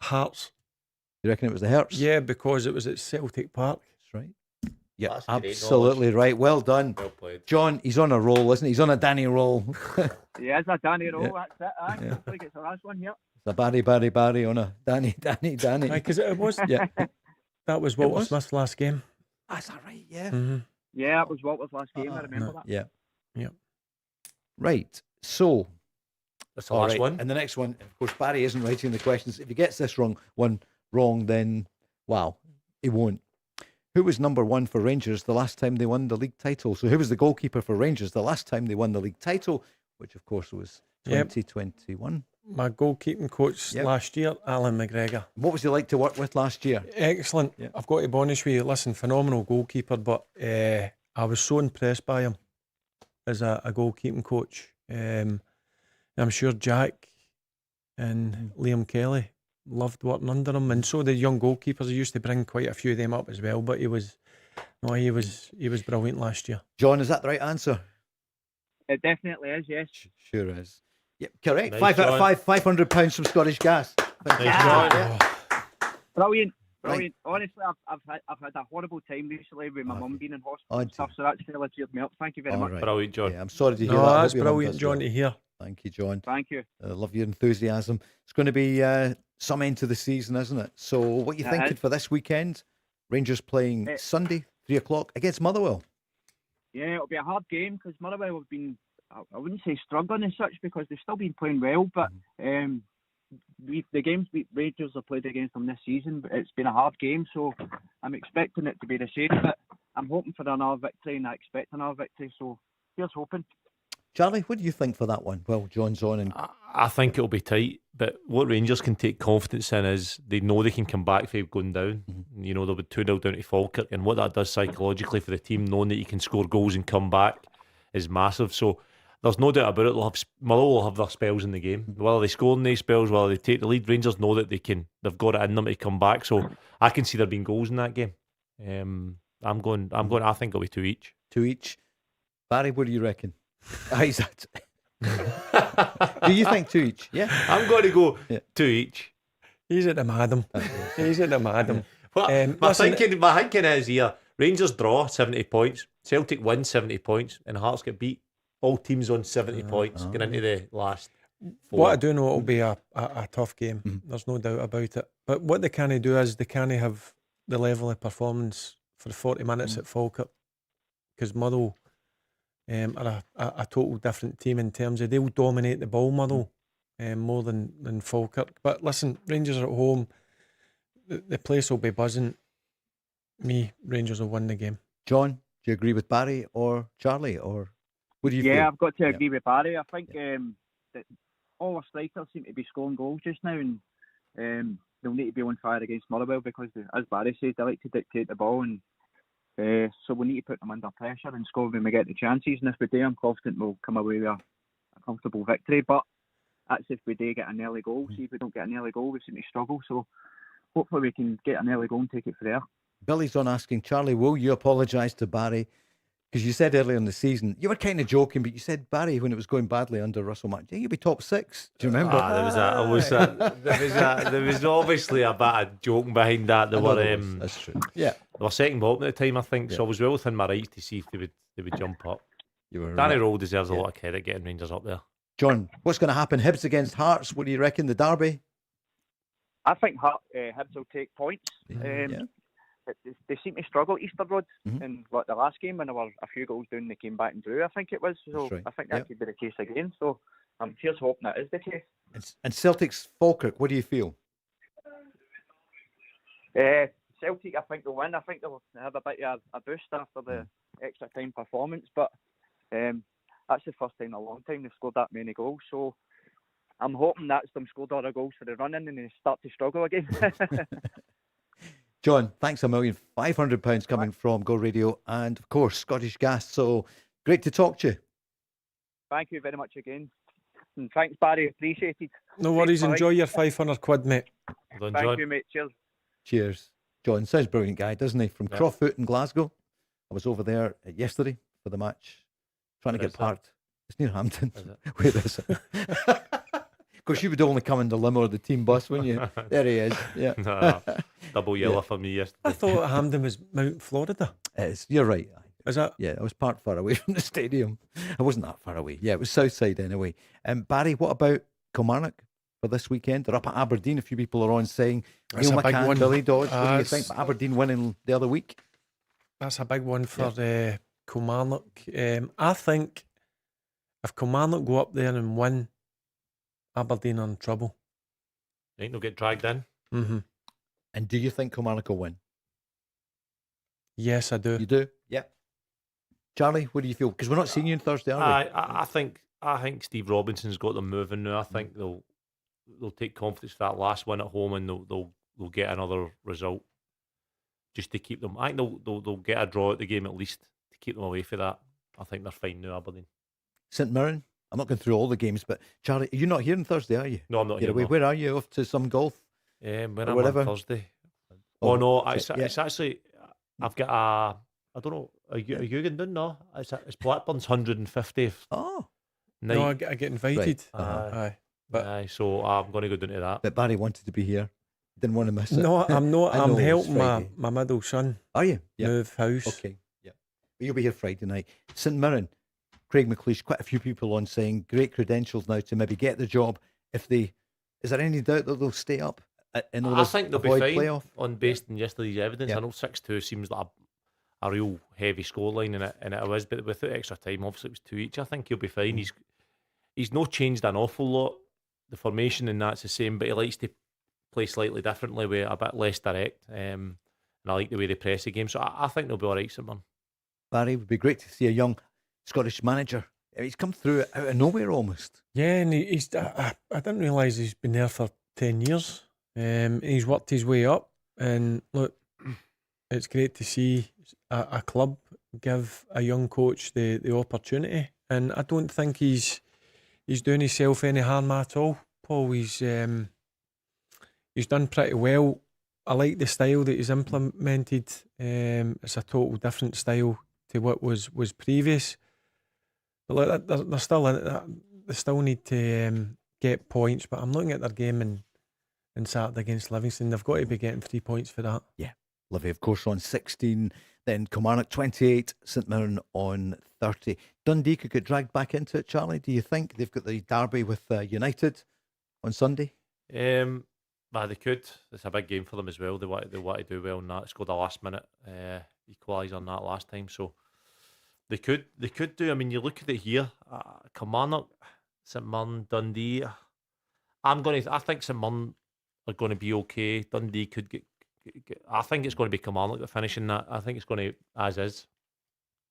Hearts. You reckon it was the Herts? Yeah, because it was at Celtic Park. That's right. Yeah, That's great absolutely right. Well done. Well played. John, he's on a roll, isn't he? He's on a Danny roll. Yeah, it's a Danny roll. Yeah. That's it. Aye. Yeah. I think it's the last one here. The Barry on a Danny. Because it was. Yeah. That was It Walter was? Smith's last game. That's all right, yeah. Mm-hmm. Yeah, it was Walter's last game. I remember that. Yeah. Yep. Right. So, That's the all last right. one. And the next one, of course, Barry isn't writing the questions. If he gets this wrong, then, wow, he won't. Who was number 1 for Rangers the last time they won the league title? So who was the goalkeeper for Rangers the last time they won the league title, which, of course, was Yep. 2021. My goalkeeping coach Yep. last year, Alan McGregor. What was he like to work with last year? Excellent. Yeah. I've got to be honest with you. Listen, phenomenal goalkeeper, but I was so impressed by him as a goalkeeping coach. I'm sure Jack and Liam Kelly loved working under him, and so the young goalkeepers. He used to bring quite a few of them up as well. But he was brilliant last year. John, is that the right answer? It definitely is, yes. Sure is. Yep, correct. Nice, 5 out of John. 5, £500 from Scottish Gas. Thank you. Nice, John. Yeah. Brilliant. Right. Honestly, I've had a horrible time recently with my mum being in hospital Oh, and stuff, so that's really cheered me up. Thank you very All much. right. Brilliant, John. Yeah, I'm sorry to hear No, that. I that's hope your mum brilliant, does John, well. to hear. Thank you, John. Thank you. I love your enthusiasm. It's going to be some end to the season, isn't it? So what are you It thinking is. for this weekend? Rangers playing Sunday, 3 o'clock against Motherwell. Yeah, it'll be a hard game because Motherwell have been, I wouldn't say struggling as such because they've still been playing well, but the games Rangers have played against them this season, it's been a hard game, so I'm expecting it to be the same, but I'm hoping for another victory and I expect another victory, so here's hoping. Charlie, what do you think for that one? Well, John's on and I think it'll be tight, but what Rangers can take confidence in is they know they can come back if they're going down. You know, they'll be 2-0 down to Falkirk, and what that does psychologically for the team, knowing that you can score goals and come back, is massive. So there's no doubt about it. Motherwell will have their spells in the game. Whether they score in these spells, whether they take the lead, Rangers know that they've got it in them to come back. So I can see there being goals in that game. I think it'll be 2 each. 2 each. Barry, what do you reckon? Is that? Do you think 2 each? Yeah. I'm going to go 2 each. He's at the madam. He's at the madam. My thinking is here, Rangers draw 70 points, Celtic win 70 points, and Hearts get beat. All teams on 70 points going into the last 4. What I do know, it'll be a tough game. There's no doubt about it. But what they can't do is they can't have the level of performance for the 40 minutes at Falkirk, because Motherwell are a total different team in terms of they'll dominate the ball, Motherwell, more than Falkirk. But listen, Rangers are at home. The place will be buzzing. Rangers will win the game. John, do you agree with Barry or Charlie, or what do you feel? Yeah, I've got to agree with Barry. I think that all our strikers seem to be scoring goals just now, and they'll need to be on fire against Motherwell because, as Barry said, they like to dictate the ball, and so we need to put them under pressure and score when we get the chances. And if we do, I'm confident we'll come away with a comfortable victory. But that's if we do get an early goal. See, if we don't get an early goal, we seem to struggle. So hopefully we can get an early goal and take it from there. Billy's on asking, Charlie, will you apologise to Barry? Because you said earlier in the season, you were kind of joking, but you said, Barry, when it was going badly under Russell Martin, you'll be top 6. Do you remember? There was obviously a bit of joking behind that. That's true. Yeah. They were second bottom at the time, I think, so I was well within my rights to see if they would jump up. Danny right. Rowe deserves a lot of credit getting Rangers up there. John, what's going to happen? Hibs against Hearts, what do you reckon, the derby? I think Hibs will take points. They seem to struggle at Easter Road in the last game when there were a few goals down, they came back and drew, I think it was. So right. I think that could be the case again. So I'm just hoping that is the case. And Celtic's Falkirk, what do you feel? Celtic, I think they'll win. I think they'll have a bit of a boost after the extra time performance, but that's the first time in a long time they've scored that many goals. So I'm hoping that's them scored all the goals for the run-in and they start to struggle again. John, thanks a million. £500 coming from Go Radio and, of course, Scottish Gas. So great to talk to you. Thank you very much again. And thanks, Barry. Appreciated. No worries. Enjoy your £500, mate. Well done, Thank John. you, mate. Cheers. Cheers. John, sounds brilliant guy, doesn't he? From Croffoot in Glasgow. I was over there yesterday for the match, trying to get parked. It's near Hampton. Where is it? Of course, you would only come in the limo or the team bus, wouldn't you? There he is. Yeah. No. Double yellow for me yesterday. I thought Hampden was Mount Florida. It is. You're right. Is that? Yeah, I was parked far away from the stadium. I wasn't that far away. Yeah, it was south side anyway. Barry, what about Kilmarnock for this weekend? They're up at Aberdeen. A few people are on saying That's Neil a big McCann, one. Billy Dodge. What do you think? Aberdeen winning the other week. That's a big one for Kilmarnock. I think if Kilmarnock go up there and win, Aberdeen are in trouble. Think they'll get dragged in? Mm-hmm. And do you think Kilmarnock will win? Yes, I do. You do? Yeah. Charlie, what do you feel? Because we're not seeing you on Thursday, are we? I think Steve Robinson's got them moving now. I think they'll take confidence for that last one at home, and they'll get another result just to keep them. I think they'll get a draw at the game at least to keep them away from that. I think they're fine now, Aberdeen. St Mirren. I'm not going through all the games, but Charlie, you're not here on Thursday, are you? No, I'm not here. Away. No. Where are you? Off to some golf? When I'm on Thursday. Oh no, it's actually I've got I don't know, are you going down? No, it's Blackburn's 150th. Oh, night. No, I get invited. Right. Aye. So I'm going to go down to that. But Barry wanted to be here. Didn't want to miss it. No, I'm not. I'm helping Friday. my middle son. Are you? Yeah. Move house. Okay. Yeah. But you'll be here Friday night. St Mirren. Craig McLeish, quite a few people on saying great credentials now to maybe get the job. Is there any doubt that they'll stay up in I order think to they'll be avoid fine playoff? on based on yesterday's evidence. Yeah. I know 6-2 seems like a real heavy scoreline, and it was, but without extra time, obviously it was 2 each. I think he'll be fine. He's not changed an awful lot. The formation and that's the same, but he likes to play slightly differently, with a bit less direct. And I like the way they press the game, so I think they'll be all right, St Mirren. Barry, it would be great to see a young Scottish manager. He's come through out of nowhere almost. Yeah, and I didn't realise he's been there for 10 years. He's worked his way up, and look, it's great to see a club give a young coach the opportunity. And I don't think he's doing himself any harm at all, Paul. He's done pretty well. I like the style that he's implemented. It's a total different style to what was previous. But look, they're still in it. They still need to get points. But I'm looking at their game in Saturday against Livingston. They've got to be getting 3 points for that. Yeah. Livy, of course, on 16. Then Kilmarnock 28. St Mirren on 30. Dundee could get dragged back into it, Charlie. Do you think they've got the derby with United on Sunday? They could. It's a big game for them as well. They want to do well in that. Scored a last minute equaliser on that last time, so they could do. I mean, you look at it here. Kilmarnock, St Mirren, Dundee. I think St Mirren are going to be okay. Dundee could get. I think it's going to be Kilmarnock that finishing that. I think it's going to as is,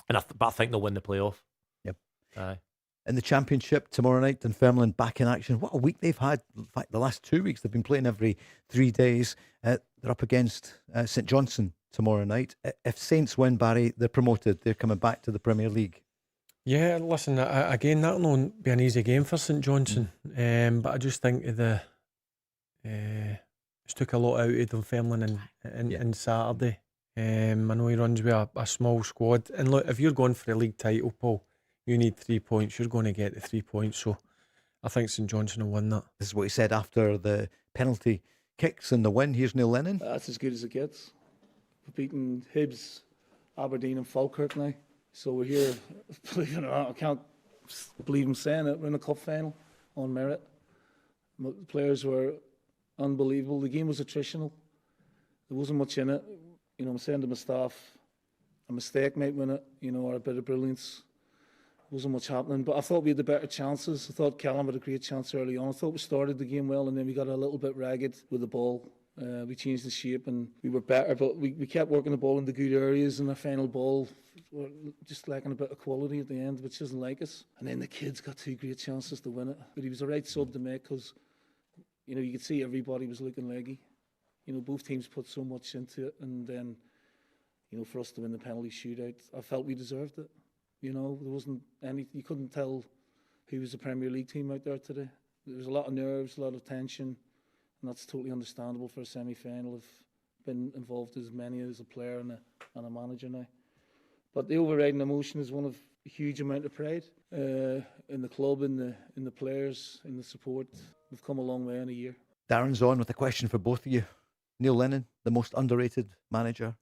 but I think they'll win the playoff. Yep. Aye. In the Championship tomorrow night, Dunfermline back in action. What a week they've had. In fact, the last 2 weeks they've been playing every 3 days. They're up against St Johnstone tomorrow night. If Saints win, Barry, they're promoted. They're coming back to the Premier League. Yeah, listen, again, that'll not be an easy game for St Johnstone. But I just think it's took a lot out of Dunfermline in Saturday. I know he runs with a small squad. And look, if you're going for a league title, Paul, you need 3 points. You're going to get the 3 points. So I think St Johnstone will win that. This is what he said after the penalty kicks and the win. Here's Neil Lennon. That's as good as it gets. We've beaten Hibs, Aberdeen and Falkirk now. So we're here, believe it or not, I can't believe I'm saying it, we're in a cup final on merit. The players were unbelievable. The game was attritional. There wasn't much in it. You know, I'm saying to my staff, a mistake might win it, or a bit of brilliance. Wasn't much happening, but I thought we had the better chances. I thought Callum had a great chance early on. I thought we started the game well, and then we got a little bit ragged with the ball. We changed the shape, and we were better, but we kept working the ball in the good areas, and our final ball were just lacking a bit of quality at the end, which isn't like us. And then the kids got 2 great chances to win it. But he was a right sub to make, because, you could see everybody was looking leggy. Both teams put so much into it, and then, for us to win the penalty shootout, I felt we deserved it. There wasn't any, you couldn't tell who was the Premier League team out there today. There was a lot of nerves, a lot of tension, and that's totally understandable for a semi-final. I've been involved as many as a player and a manager now. But the overriding emotion is one of a huge amount of pride in the club, in the players, in the support. We've come a long way in a year. Darren's on with a question for both of you. Neil Lennon, the most underrated manager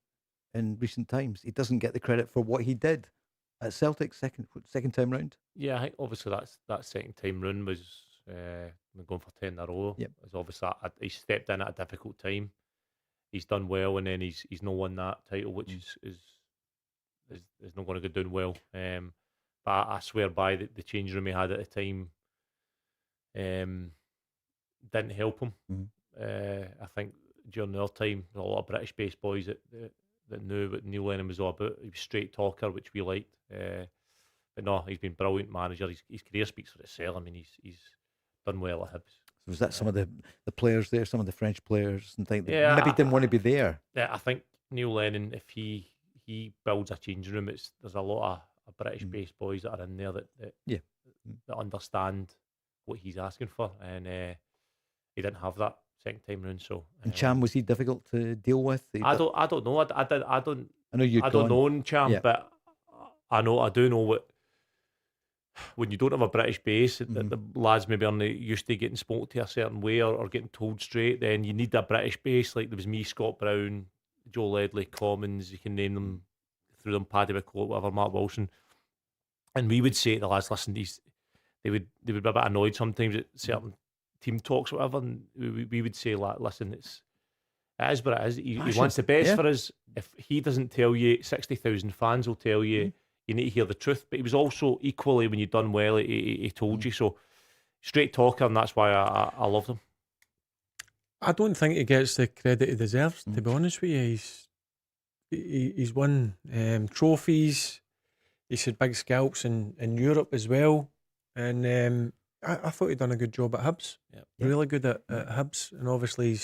in recent times. He doesn't get the credit for what he did at Celtic second time round. Yeah, I think obviously that second time round was going for 10 in a row. Yep. It's obviously he stepped in at a difficult time. He's done well, and then he's not won that title, which is not going to go down well. But I swear by the change room he had at the time didn't help him. I think during their time, there were a lot of British-based boys that knew what Neil Lennon was all about. He was a straight talker, which we liked. But no, he's been a brilliant manager. His career speaks for itself. I mean, he's done well at Hibs. So was that some of the players there, some of the French players and things Yeah, that maybe didn't want to be there? Yeah, I think Neil Lennon, if he builds a changing room, there's a lot of British-based boys that are in there that understand what he's asking for, and he didn't have that second time round. So, and Cham, was he difficult to deal with? I don't know. I know you. I don't know Cham, but I do know what. When you don't have a British base, the lads maybe aren't used to getting spoken to a certain way or getting told straight, then you need a British base. Like there was me, Scott Brown, Joe Ledley, Commons, you can name them through them, Paddy McCulloch, whatever, Mark Wilson. And we would say to the lads, listen, they would be a bit annoyed sometimes at certain team talks, or whatever, and we would say, like, listen, it is what it is. He Passion. wants the best Yeah. for us. If he doesn't tell you, 60,000 fans will tell you. You need to hear the truth. But he was also equally, when you've done well, he told you. So straight talker, and that's why I loved him. I don't think he gets the credit he deserves, to be honest with you. He's won trophies. He's had big scalps in Europe as well. And I thought he'd done a good job at Hibs. Yep. Really good at Hibs. And obviously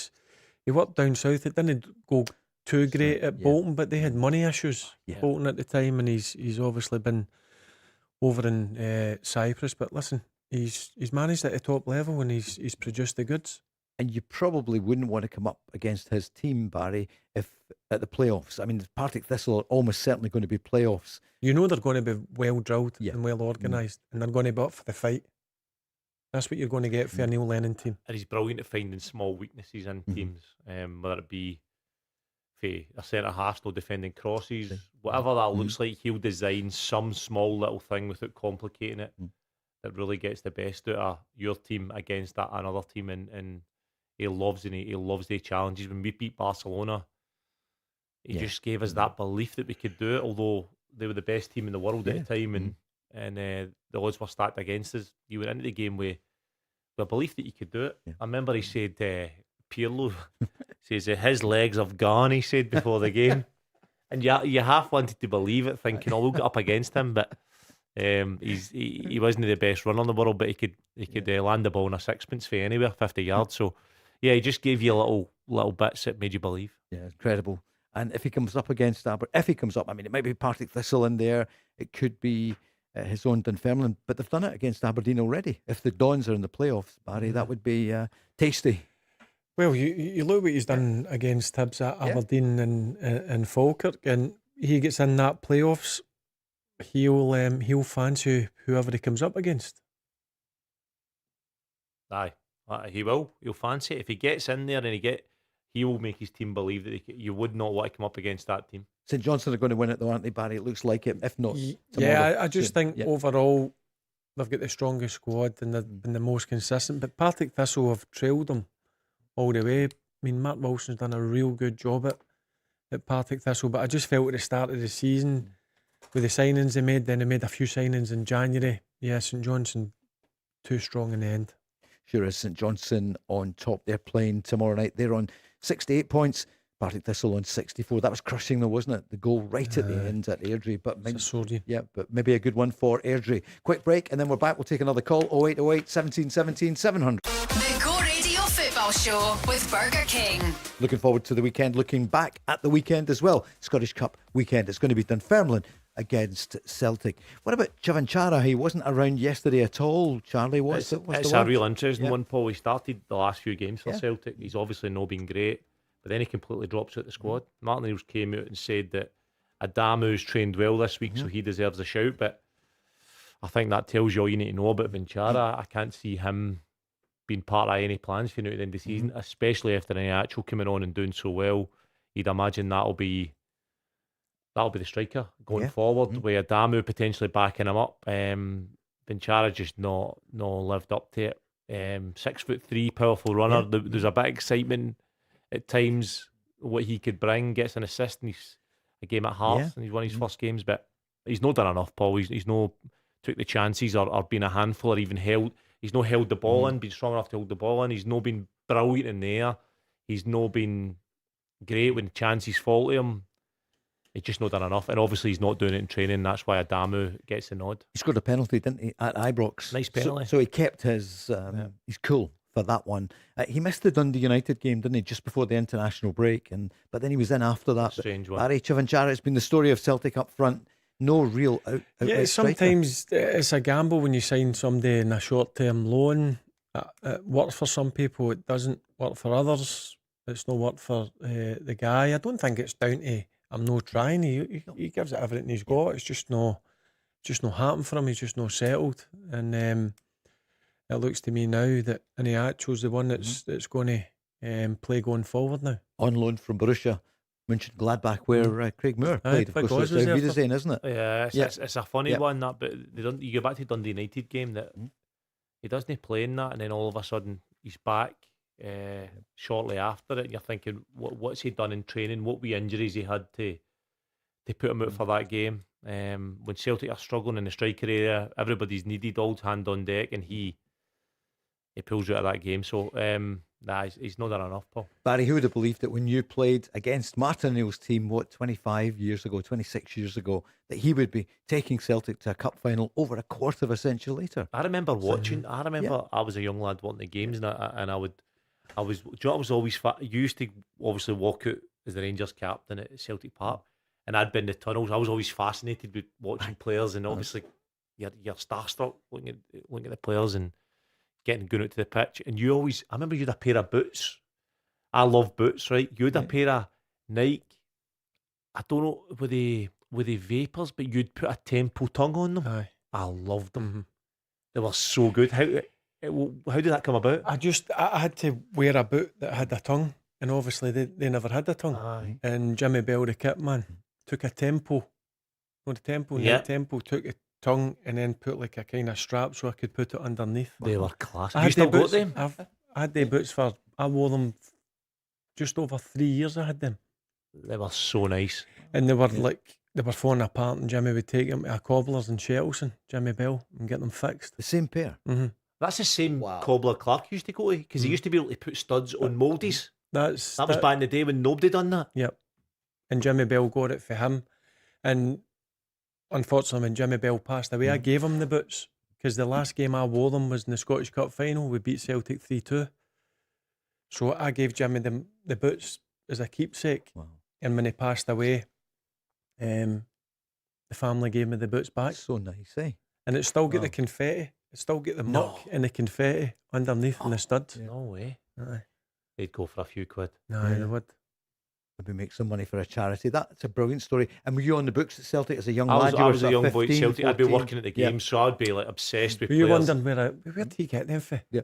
he worked down south. It didn't go too great at Bolton, but they had money issues, Bolton at the time. And he's obviously been over in Cyprus. But listen, he's managed at the top level, and he's produced the goods. And you probably wouldn't want to come up against his team, Barry, if at the playoffs. I mean, Partick Thistle are almost certainly going to be playoffs. You know they're going to be well drilled and well organised, and they're going to be up for the fight. That's what you're going to get for a Neil Lennon team. And he's brilliant at finding small weaknesses in teams, whether it be for a centre half still defending crosses, whatever that looks like. He'll design some small little thing without complicating it that really gets the best out of your team against another team, and he loves the challenges. When we beat Barcelona, he just gave us that belief that we could do it, although they were the best team in the world at the time, and the odds were stacked against us. You went into the game with a belief that you could do it. I remember he said, Pirlo says his legs have gone, he said before the game. And you half wanted to believe it, thinking, we'll get up against him, but he wasn't the best runner in the world, but he could land the ball in a sixpence for anywhere, 50 yards. So he just gave you little bits that made you believe. Yeah, incredible. And if he comes up against I mean, it might be Partick Thistle in there, it could be his own Dunfermline, but they've done it against Aberdeen already. If the Dons are in the playoffs, Barry, that would be tasty. Well, you look what he's done against Hibs at Aberdeen and Falkirk, and he gets in that playoffs. He'll fancy whoever he comes up against. Aye, he will. He'll fancy it. If he gets in there and he will make his team believe that you would not want to come up against that team. St Johnstone are going to win it though, aren't they, Barry? It looks like it, if not tomorrow. I just think overall they've got the strongest squad and they've been the most consistent, but Partick Thistle have trailed them all the way. I mean, Mark Wilson's done a real good job at Partick Thistle, but I just felt at the start of the season with the signings they made, then they made a few signings in January. Yeah, St Johnstone too strong in the end. Sure is. St Johnstone on top. They're playing tomorrow night. They're on 68 points. Partick Thistle on 64. That was crushing though, wasn't it? The goal right at the end at Airdrie. But maybe a good one for Airdrie. Quick break and then we're back. We'll take another call. 0808 1717 700. The Go Radio Football Show with Burger King. Looking forward to the weekend. Looking back at the weekend as well. Scottish Cup weekend. It's going to be Dunfermline against Celtic. What about Chavanchara? He wasn't around yesterday at all, Charlie. It's a real interesting one, Paul. He started the last few games for Celtic. He's obviously not been great, but then he completely drops out the squad. Martin Niels came out and said that Adamu's trained well this week, so he deserves a shout, but I think that tells you all you need to know about Vanchara. I can't see him being part of any plans for the end of the season, especially after Iheanacho coming on and doing so well. You'd imagine that'll be the striker going forward, with Adamu potentially backing him up. Vanchara just not lived up to it. 6'3", powerful runner. There's a bit of excitement at times what he could bring. Gets an assist in a game at Hearts, and he's won his first games, but he's not done enough, Paul. He's no took the chances or been a handful or even held. He's not held the ball in, been strong enough to hold the ball in. He's not been brilliant in the air. He's not been great when chances fall to him. He's just not done enough, and obviously he's not doing it in training. That's why Adamu gets the nod. He scored a penalty, didn't he, at Ibrox? Nice penalty. So he kept his cool for that one. He missed the Dundee United game, didn't he, just before the international break? But then he was in after that. Strange one. Barry Chavanchara, it's been the story of Celtic up front. No real outright sometimes it's a gamble when you sign somebody in a short-term loan. It works for some people. It doesn't work for others. It's not worked for the guy. I don't think it's down to I'm not trying. He gives it everything he's got. It's just not happening for him. He's just not settled. And it looks to me now that Iheanacho's the one that's going to play going forward now. On loan from Borussia Mönchengladbach, where Craig Moore played. Of course, it's Wiedersehen, isn't it? Yeah, it's a funny one, that. But you go back to the Dundee United game that he doesn't play in that, and then all of a sudden he's back shortly after it. And you're thinking, what's he done in training? What wee injuries he had to put him out for that game? When Celtic are struggling in the striker area, everybody's needed, all hand on deck, and he pulls you out of that game. So he's not done enough, Paul. Barry, who would have believed that when you played against Martin O'Neill's team, 26 years ago, that he would be taking Celtic to a cup final over a quarter of a century later? I remember watching. I was a young lad watching the games, and I was. Do you know what I was always you used to obviously walk out as the Rangers captain at Celtic Park, and I'd been in the tunnels. I was always fascinated with watching players, and obviously you're starstruck looking at the players and going out to the pitch. And I remember you had a pair of boots. I love boots, right? You had a pair of Nike. I don't know were they Vapors, but you'd put a Temple tongue on them. Aye. I loved them. Mm-hmm. They were so good. How did that come about? I had to wear a boot that had a tongue, and obviously they never had a tongue. Aye. And Jimmy Bell, the kit man, took a Tempo, took a tongue and then put like a kind of strap so I could put it underneath. They were class. I You still got them? I had the boots I wore them just over 3 years. I had them. They were so nice. And they were they were falling apart, and Jimmy would take them to a cobbler's in Shettleston, Jimmy Bell, and get them fixed. The same pair? Mm-hmm. That's the same cobbler Clark used to go to, because he used to be able to put studs on mouldies. That was back in the day when nobody done that. Yep. And Jimmy Bell got it for him. And unfortunately, when Jimmy Bell passed away, I gave him the boots, because the last game I wore them was in the Scottish Cup final. We beat Celtic 3-2. So I gave Jimmy the boots as a keepsake. Wow. And when he passed away, the family gave me the boots back. That's so nice, eh? And it still get the confetti. It still get the muck and the confetti underneath in the studs. No way. Aye. They'd go for a few quid. They would. Maybe make some money for a charity. That's a brilliant story. And were you on the books at Celtic as a young lad? I was a young 15, boy at Celtic. 14. I'd be 14. working at the game, so I'd be like obsessed with Were you players. wondering where did he get them for? Yeah.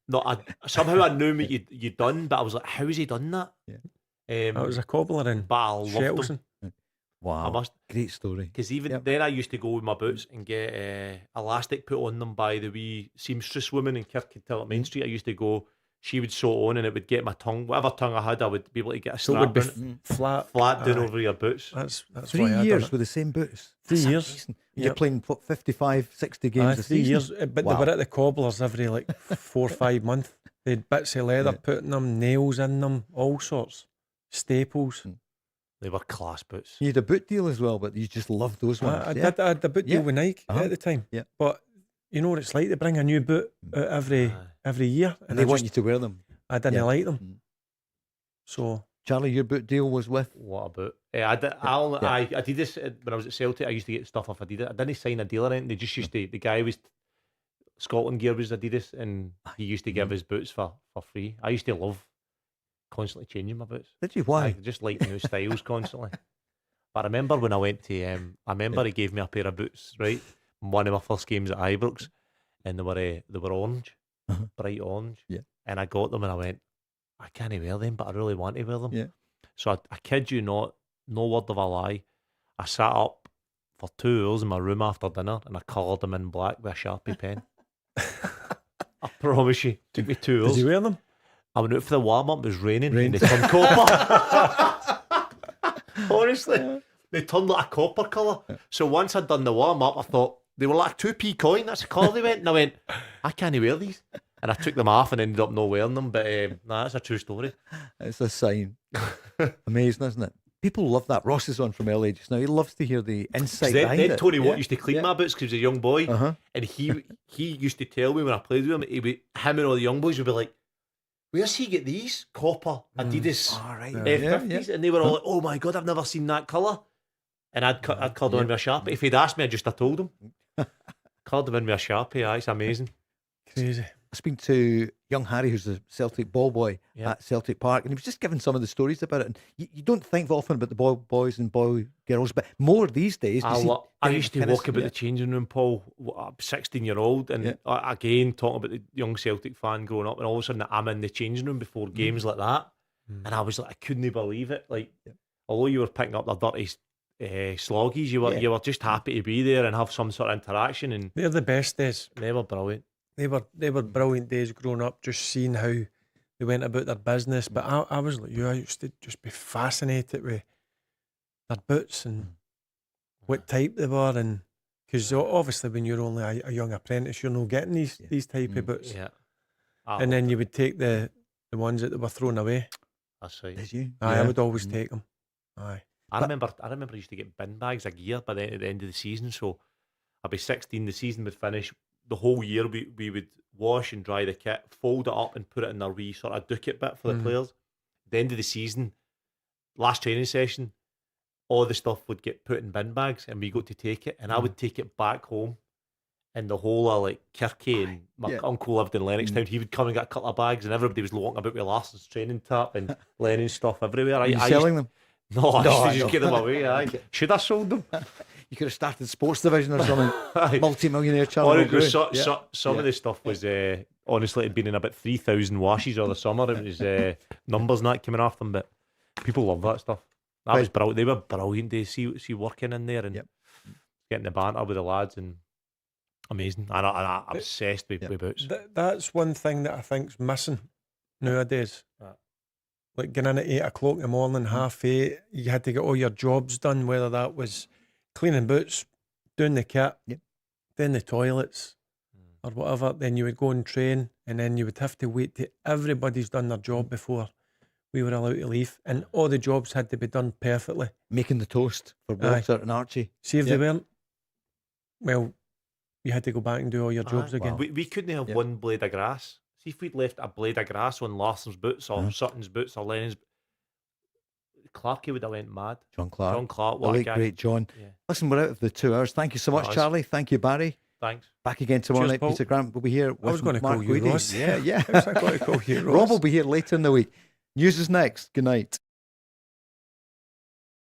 No, somehow I knew what you'd done, but I was like, how has he done that? Yeah. I was a cobbler in but I loved Shettleston. them. Wow, great story. Because even then I used to go with my boots and get elastic put on them by the wee seamstress woman in Kirkconnell at Main Street. I used to go, she would sew on and it would get my tongue, whatever tongue I had, I would be able to get a strap. So it would be flat down over your boots. That's 3 years with the same boots. 3 years. You're playing 55, 60 games a 3 season. years. But they were at the cobblers every 4 or 5 months. They had bits of leather put in them, nails in them, all sorts, staples. They were class boots. You had a boot deal as well, but you just loved those ones. I had the boot deal with Nike at the time. Yeah. But you know what it's like to bring a new boot out every year. And they want you to wear them. I didn't like them. So, Charlie, your boot deal was with? What a boot. I did this when I was at Celtic. I used to get stuff off Adidas. I didn't sign a deal or anything. They just used to, the guy was, Scotland gear was Adidas, and he used to give his boots for free. I used to love constantly changing my boots. Did you? Why? I just like new styles constantly. But I remember when I went to, he gave me a pair of boots, right? One of my first games at Ibrox, and they were orange, bright orange. Yeah. And I got them and I went, I can't wear them, but I really want to wear them. Yeah. So I kid you not, no word of a lie, I sat up for 2 hours in my room after dinner and I coloured them in black with a Sharpie pen. I promise you, it took me 2 hours. Did you wear them? I went out for the warm-up, it was raining, and they turned copper. Honestly, they turned like a copper colour. So once I'd done the warm-up, I thought, they were like a 2p coin, that's the colour they went, and I went, I can't wear these. And I took them off and ended up not wearing them, but that's a true story. It's a sign. Amazing, isn't it? People love that. Ross is on from LA just now. He loves to hear the insight behind it. Tony Watt used to clean my boots because he was a young boy, and he used to tell me when I played with him, him and all the young boys would be like, where's he get these copper Adidas F50s? And they were all like, oh my God, I've never seen that colour. And I'd colored them in with a Sharpie. If he'd asked me, I'd told him. Colored them in with a Sharpie, it's amazing. Crazy. I speak to young Harry, who's a Celtic ball boy at Celtic Park, and he was just giving some of the stories about it. And you don't think often about the boys and boy girls, but more these days. I used to walk about the changing room, Paul. I'm 16-year-old, and again talking about the young Celtic fan growing up, and all of a sudden I'm in the changing room before games like that, and I was like, I couldn't believe it. Like, although you were picking up the dirty sloggies, you were just happy to be there and have some sort of interaction. And they're the best days. They were brilliant. they were brilliant days growing up, just seeing how they went about their business. But I was like you, I used to just be fascinated with their boots and what type they were, and because obviously when you're only a young apprentice, you're not getting these type of boots. Yeah. And then you would take the ones that they were thrown away. That's right. Did you? Aye, I would always take them. Aye. I remember I used to get bin bags of gear by at the end of the season. So I'd be 16, the season would finish. The whole year we would wash and dry the kit, fold it up and put it in our wee sort of ducket bit for the players. At the end of the season, last training session, all the stuff would get put in bin bags and we got to take it, and I would take it back home. And the whole of like Kirky and my uncle lived in Lennoxtown. He would come and get a couple of bags, and everybody was walking about with Larson's training tap and Lennon stuff everywhere. Are you selling them? No, I used to just get them away. Aye. Should I sold them? You could have started sports division or something. Multi-millionaire Charlie. Some of the stuff was honestly, it'd been in about 3,000 washes over the summer. It was numbers not coming off them, but people love that stuff. That was brilliant. They were brilliant. They see working in there and getting the banter with the lads and amazing. I'm obsessed with boots. That's one thing that I think's missing nowadays. Like getting in at 8 o'clock in the morning, 8:30, you had to get all your jobs done, whether that was cleaning boots, doing the kit, doing the toilets, or whatever. Then you would go and train, and then you would have to wait till everybody's done their job before we were allowed to leave. And all the jobs had to be done perfectly. Making the toast for Walter and Archie. See if they weren't, well, you had to go back and do all your jobs again. We couldn't have one blade of grass. See if we'd left a blade of grass on Larson's boots or Sutton's boots or Lennon's. Clarkey would have went mad. John Clark. What the a late guy. great John. Yeah. Listen, we're out of the 2 hours. Thank you so much, Charlie. Thank you, Barry. Thanks. Back again tomorrow night. Paul. Peter Grant will be here. I was going to call you Ross. Yeah. I was going to call you Ross. Rob will be here later in the week. News is next. Good night.